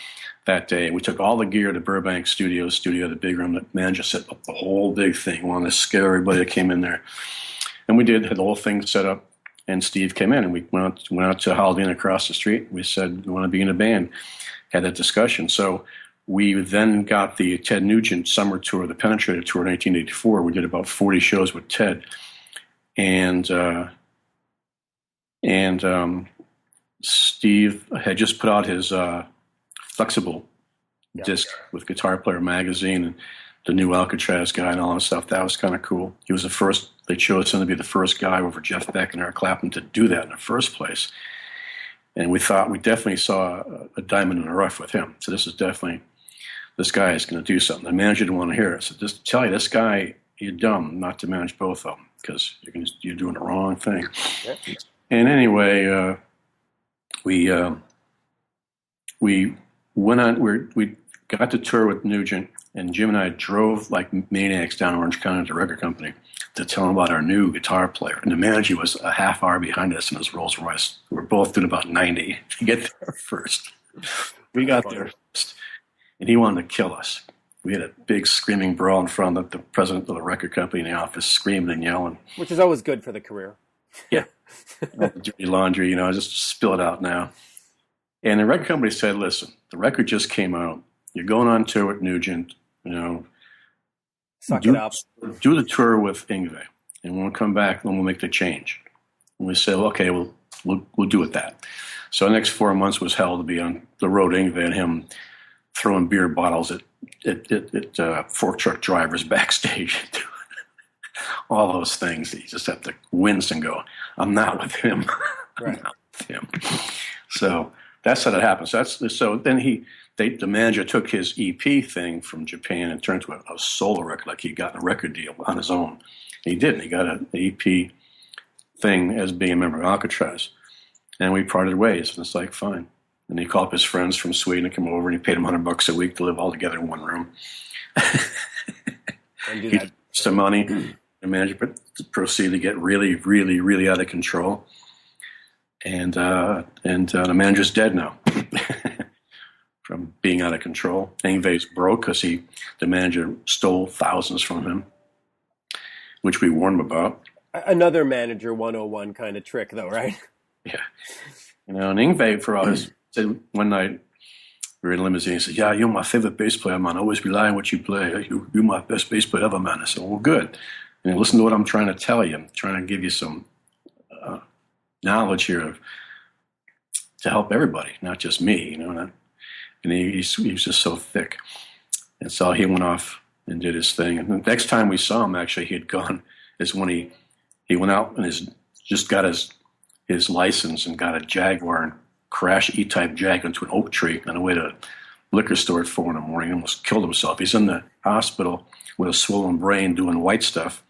that day. We took all the gear to Burbank studio, the big room. The manager set up the whole big thing. Wanted to scare everybody that came in there. And we had the whole thing set up. And Steve came in, and we went out to Holiday Inn across the street. We said, "We want to be in a band." Had that discussion. So we then got the Ted Nugent summer tour, the Penetrator tour in 1984. We did about 40 shows with Ted. And Steve had just put out his Flexible disc with Guitar Player magazine and the new Alcatrazz guy and all that stuff. That was kind of cool. He was the first. They chose him to be the first guy over Jeff Beck and Eric Clapton to do that in the first place. And we definitely saw a diamond in the rough with him. So this guy is going to do something. The manager didn't want to hear it. So just tell you, this guy, you're dumb not to manage both of them because you're doing the wrong thing. Yeah. And anyway, we went on. We got to tour with Nugent, and Jim and I drove like maniacs down Orange County to the record company to tell him about our new guitar player. And the manager was a half hour behind us in his Rolls Royce. We were both doing about 90 to get there first. We got there first, and he wanted to kill us. We had a big screaming brawl in front of the president of the record company in the office, screaming and yelling. Which is always good for the career. Yeah. Dirty laundry, just spill it out now. And the record company said, "Listen, the record just came out. You're going on tour with Nugent, Suck it up. Do the tour with Yngwie, and when we come back, then we'll make the change." And we said, "Okay, we'll do it that." So the next 4 months was hell to be on the road, Yngwie and him throwing beer bottles at fork truck drivers backstage. All those things. You just have to wince and go, "I'm not with him." Right. I'm not with him. So that's how that happened. So then the manager took his EP thing from Japan and turned it into a solo record, like he'd gotten a record deal on his own. And he didn't. He got an EP thing as being a member of Alcatrazz. And we parted ways, and it's like, fine. And he called up his friends from Sweden to come over, and he paid them $100 a week to live all together in one room. And do he that. Some money. The manager proceeded to get really, really, really out of control. And the manager's dead now. From being out of control. Yngwie's broke because the manager stole thousands from him, which we warned him about. Another manager 101 kind of trick, though, right? Yeah. And Yngwie, for all his, said one night, we were in a limousine, he said, "Yeah, you're my favorite bass player, man. I always rely on what you play. You're my best bass player ever, man." I said, "Well, good. And listen to what I'm trying to tell you. I'm trying to give you some knowledge here to help everybody, not just me, And he was just so thick. And so he went off and did his thing. And the next time we saw him, actually, he had gone, is when he went out and just got his license and got a Jaguar and crashed E-Type Jag into an oak tree on the way to a liquor store at 4 a.m. He almost killed himself. He's in the hospital with a swollen brain doing white stuff.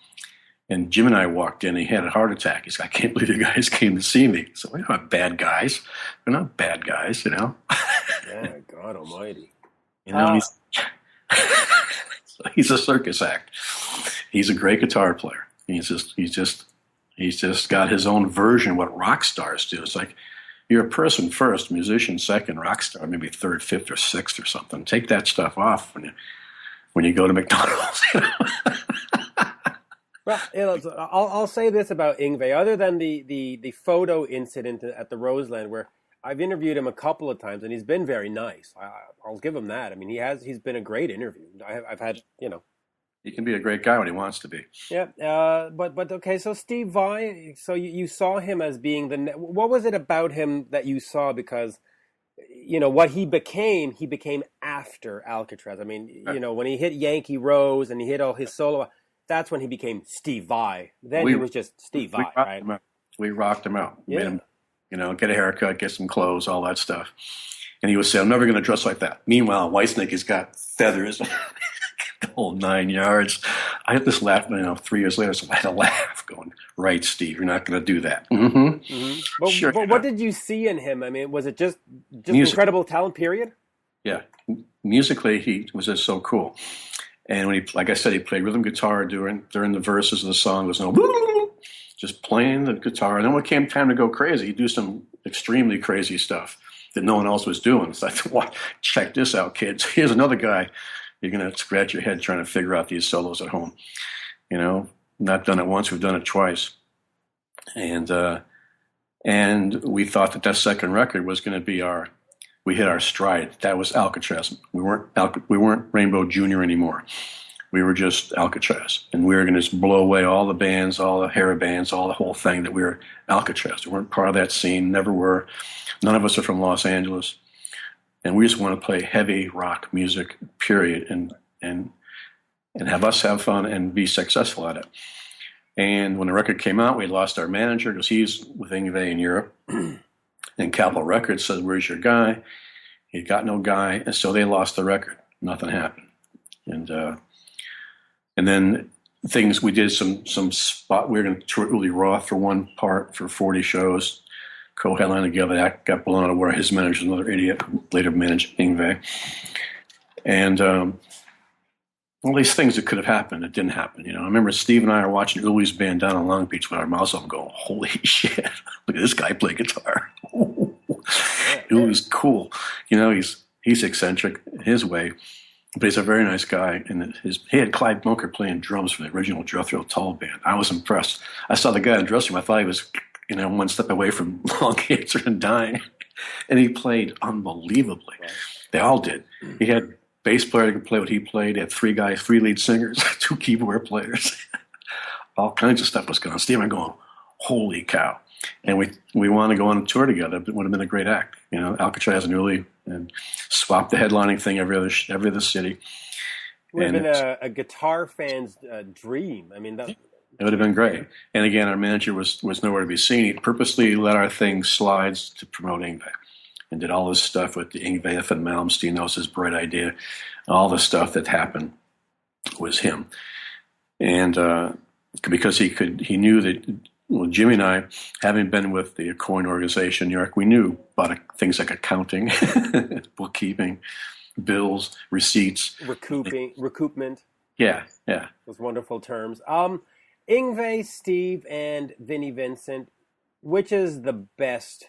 And Jim and I walked in, and he had a heart attack. He said, "I can't believe you guys came to see me." So we're not bad guys. We're not bad guys, Yeah, God almighty. He's a circus act. He's a great guitar player. He's just got his own version of what rock stars do. It's like you're a person first, musician second, rock star maybe third, fifth, or sixth or something. Take that stuff off when you go to McDonald's. Well, I'll say this about Yngwie. Other than the photo incident at the Roseland, where I've interviewed him a couple of times, and he's been very nice. I'll give him that. I mean, he's been a great interview. I've had, He can be a great guy when he wants to be. Yeah, but okay. So Steve Vai. So you saw him as being what was it about him that you saw? Because what he became after Alcatrazz. I mean, when he hit Yankee Rose and he hit all his solo, that's when he became Steve Vai. Then he was just Steve Vai, right? We rocked him out. Yeah. Made him, get a haircut, get some clothes, all that stuff. And he would say, "I'm never going to dress like that." Meanwhile, Whitesnake has got feathers, the whole 9 yards. I had this laugh, 3 years later, so I had a laugh going, "Right, Steve, you're not going to do that." Mm-hmm. Mm-hmm. But, sure. But what did you see in him? I mean, was it just incredible talent, period? Yeah. Musically, he was just so cool. And when like I said, he played rhythm guitar during the verses of the song. There was no just playing the guitar. And then when it came time to go crazy, he'd do some extremely crazy stuff that no one else was doing. So I thought, check this out, kids. Here's another guy. You're going to scratch your head trying to figure out these solos at home. Not done it once, we've done it twice. And we thought that second record was going to be we hit our stride. That was Alcatrazz. We weren't Rainbow Junior anymore. We were just Alcatrazz. And we were going to just blow away all the bands, all the hair bands, all the whole thing, that we were Alcatrazz. We weren't part of that scene, never were. None of us are from Los Angeles. And we just want to play heavy rock music, period, and have us have fun and be successful at it. And when the record came out, we lost our manager because he's with Yngwie in Europe. And Capitol Records said, "Where's your guy?" He got no guy, and so they lost the record. Nothing happened. And then we did some spot. We were going to tour Uli Roth for one part for 40 shows. Co-headline together. That got blown out of where his manager, another idiot, who later managed Yngwie. And all these things that could have happened, it didn't happen. I remember Steve and I are watching Uli's band down in Long Beach with our mouths open, going, "Holy shit! Look at this guy play guitar." Uli's cool. He's eccentric in his way, but he's a very nice guy. And he had Clyde Bunker playing drums for the original Jethro Tull band. I was impressed. I saw the guy in the dressing room. I thought he was one step away from lung cancer and dying. And he played unbelievably. Right. They all did. He had bass player that could play what he played. He had 3 lead singers, 2 keyboard players. All kinds of stuff was going on. Steve and I going, "Holy cow." And we wanted to go on a tour together. It would have been a great act. Alcatrazz and Uli, and swap the headlining thing every other city. It would have been a guitar fan's dream. I mean, it would have been great. And again, our manager was nowhere to be seen. He purposely let our thing slide to promote Yngwie, and did all this stuff with the Yngwie and Malmsteen. That was his bright idea. All the stuff that happened was him. And because he knew that, Jimmy and I, having been with the Aucoin organization in New York, we knew about things like accounting, bookkeeping, bills, receipts. Recoupment. Yeah. Those wonderful terms. Yngwie, Steve, and Vinnie Vincent, which is the best?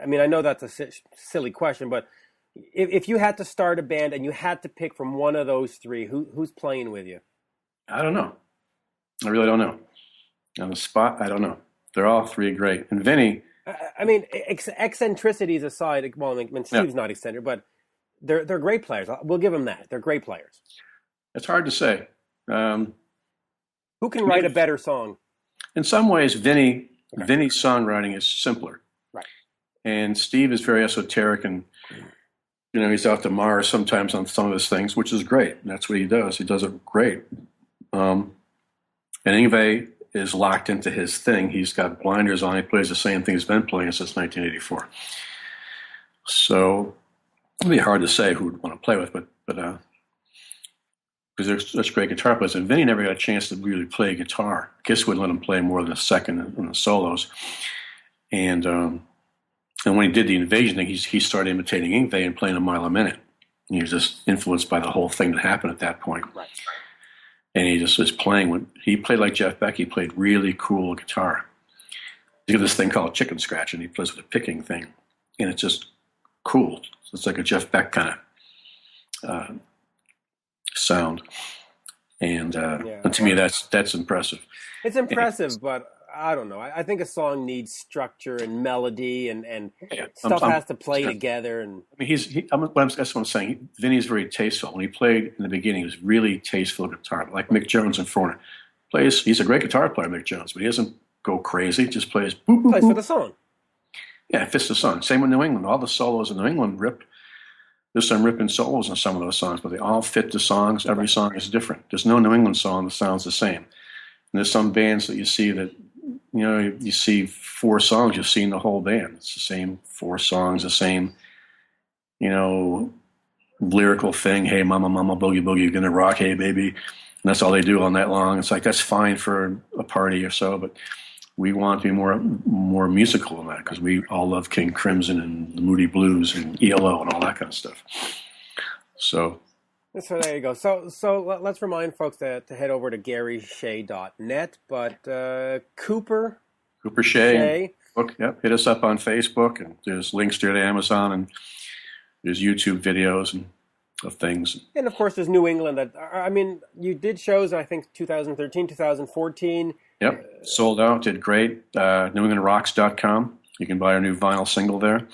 I know that's a silly question, but if you had to start a band and you had to pick from one of those 3, who's playing with you? I don't know. I really don't know. On the spot, I don't know. They're all 3 great. And Vinnie... eccentricities aside, Steve's not eccentric, but they're great players. We'll give them that. They're great players. It's hard to say. Who can write a better song? In some ways, Vinnie's songwriting is simpler. Right. And Steve is very esoteric, and he's out to Mars sometimes on some of his things, which is great. That's what he does. He does it great. And Yngwie is locked into his thing. He's got blinders on. He plays the same thing he's been playing since 1984. So it'd be hard to say who would want to play with, but because there's such great guitar players. And Vinnie never got a chance to really play guitar. Kiss wouldn't let him play more than a second in the solos. And when he did the Invasion thing, he started imitating Yngwie and playing a mile a minute. And he was just influenced by the whole thing that happened at that point. Right. And he just was playing. He played like Jeff Beck. He played really cool guitar. He did this thing called chicken scratch, and he plays with a picking thing. and it's just cool. It's like a Jeff Beck kind of sound, and to me, that's impressive. It's impressive, but I don't know. I think a song needs structure and melody, and stuff has to play together. And I mean, that's what I'm saying. Vinny's very tasteful. When he played in the beginning, he was really tasteful guitar, like Mick Jones in Foreigner. He's a great guitar player, Mick Jones, but he doesn't go crazy. He just plays boop, boop, plays boop. for the song. Yeah, it fits the song. Same with New England. All the solos in New England rip. There's some ripping solos in some of those songs, but they all fit the songs. Every song is different. There's no New England song that sounds the same. And there's some bands that you see that, you see 4 songs, you've seen the whole band. It's the same 4 songs, the same, lyrical thing. Hey, mama, mama, boogie, boogie, you're gonna rock, hey, baby. And that's all they do all night long. It's like, that's fine for a party or so, but we want to be more musical than that, because we all love King Crimson and the Moody Blues and ELO and all that kind of stuff. So there you go. So let's remind folks to head over to GaryShea.net. But Cooper Shea. Book, yep. Hit us up on Facebook, and there's links there to Amazon, and there's YouTube videos and of things. And of course, there's New England. You did shows, I think, 2013, 2014. Yep, sold out, did great. NewEnglandRocks.com. You can buy our new vinyl single there,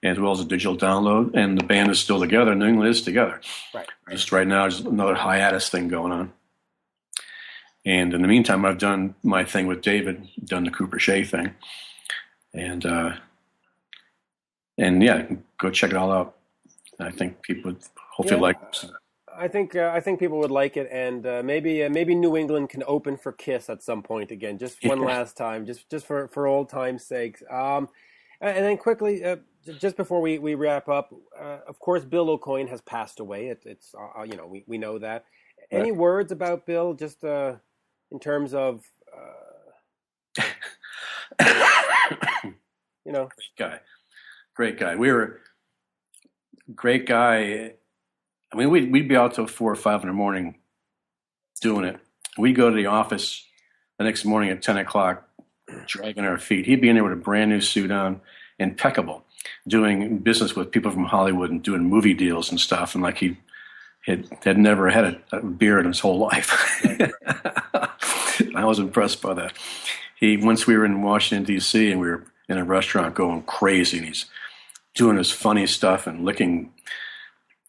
as well as a digital download. And the band is still together. New England is together. Right. Just right now, there's another hiatus thing going on. And in the meantime, I've done my thing with David, done the Cooper Shea thing. And yeah, go check it all out. I think people would hopefully like it. I think people would like it, and maybe New England can open for Kiss at some point again, just one last time, just for old time's sake. And then quickly, just before we wrap up, of course, Bill Aucoin has passed away. It's we know that. Any words about Bill, just in terms of great guy. We were great guy. I mean, we'd be out till 4 or 5 in the morning doing it. We'd go to the office the next morning at 10 o'clock, dragging our feet. He'd be in there with a brand new suit on, impeccable, doing business with people from Hollywood and doing movie deals and stuff. And like he had never had a beard in his whole life. I was impressed by that. Once we were in Washington, D.C., and we were in a restaurant going crazy, and he's doing his funny stuff and licking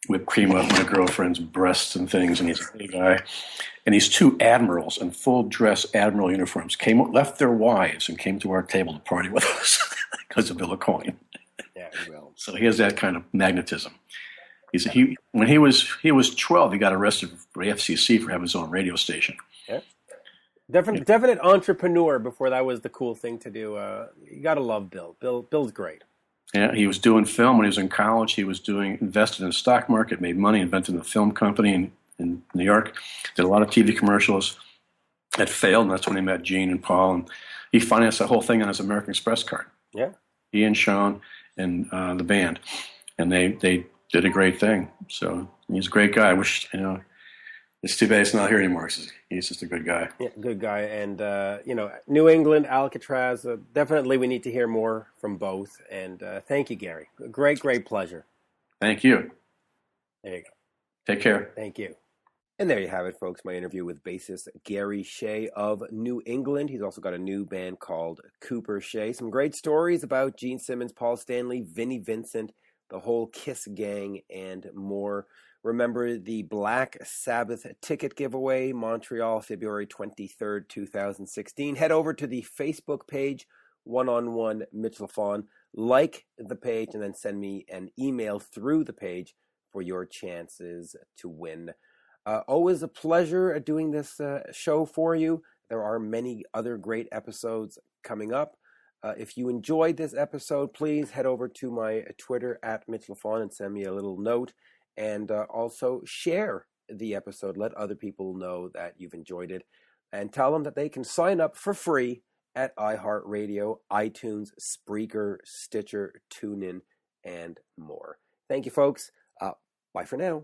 whipped cream up my girlfriend's breasts and things, and he's a big guy. And these 2 admirals in full dress admiral uniforms left their wives and came to our table to party with us because of Bill Aucoin. Yeah, well. So he has that kind of magnetism. When he was 12, he got arrested for the FCC for having his own radio station. Yeah. Definite entrepreneur before that was the cool thing to do. You got to love Bill. Bill's great. Yeah, he was doing film when he was in college. He was invested in the stock market, made money, invented a film company in New York, did a lot of TV commercials that failed, and that's when he met Gene and Paul, and he financed the whole thing on his American Express card. Yeah. He and Sean and the band, and they did a great thing. So he's a great guy. I wish, it's too bad he's not here anymore. He's just a good guy. Yeah, good guy. And, New England, Alcatrazz, definitely we need to hear more from both. And thank you, Gary. Great pleasure. Thank you. There you go. Take care. Thank you. And there you have it, folks. My interview with bassist Gary Shea of New England. He's also got a new band called Cooper Shea. Some great stories about Gene Simmons, Paul Stanley, Vinnie Vincent, the whole Kiss gang, and more. Remember the Black Sabbath ticket giveaway, Montreal, February 23rd, 2016. Head over to the Facebook page, One-on-One Mitch Lafon. Like the page and then send me an email through the page for your chances to win. Always a pleasure doing this show for you. There are many other great episodes coming up. If you enjoyed this episode, please head over to my Twitter at Mitch Lafon and send me a little note. And also share the episode. Let other people know that you've enjoyed it. And tell them that they can sign up for free at iHeartRadio, iTunes, Spreaker, Stitcher, TuneIn, and more. Thank you, folks. Bye for now.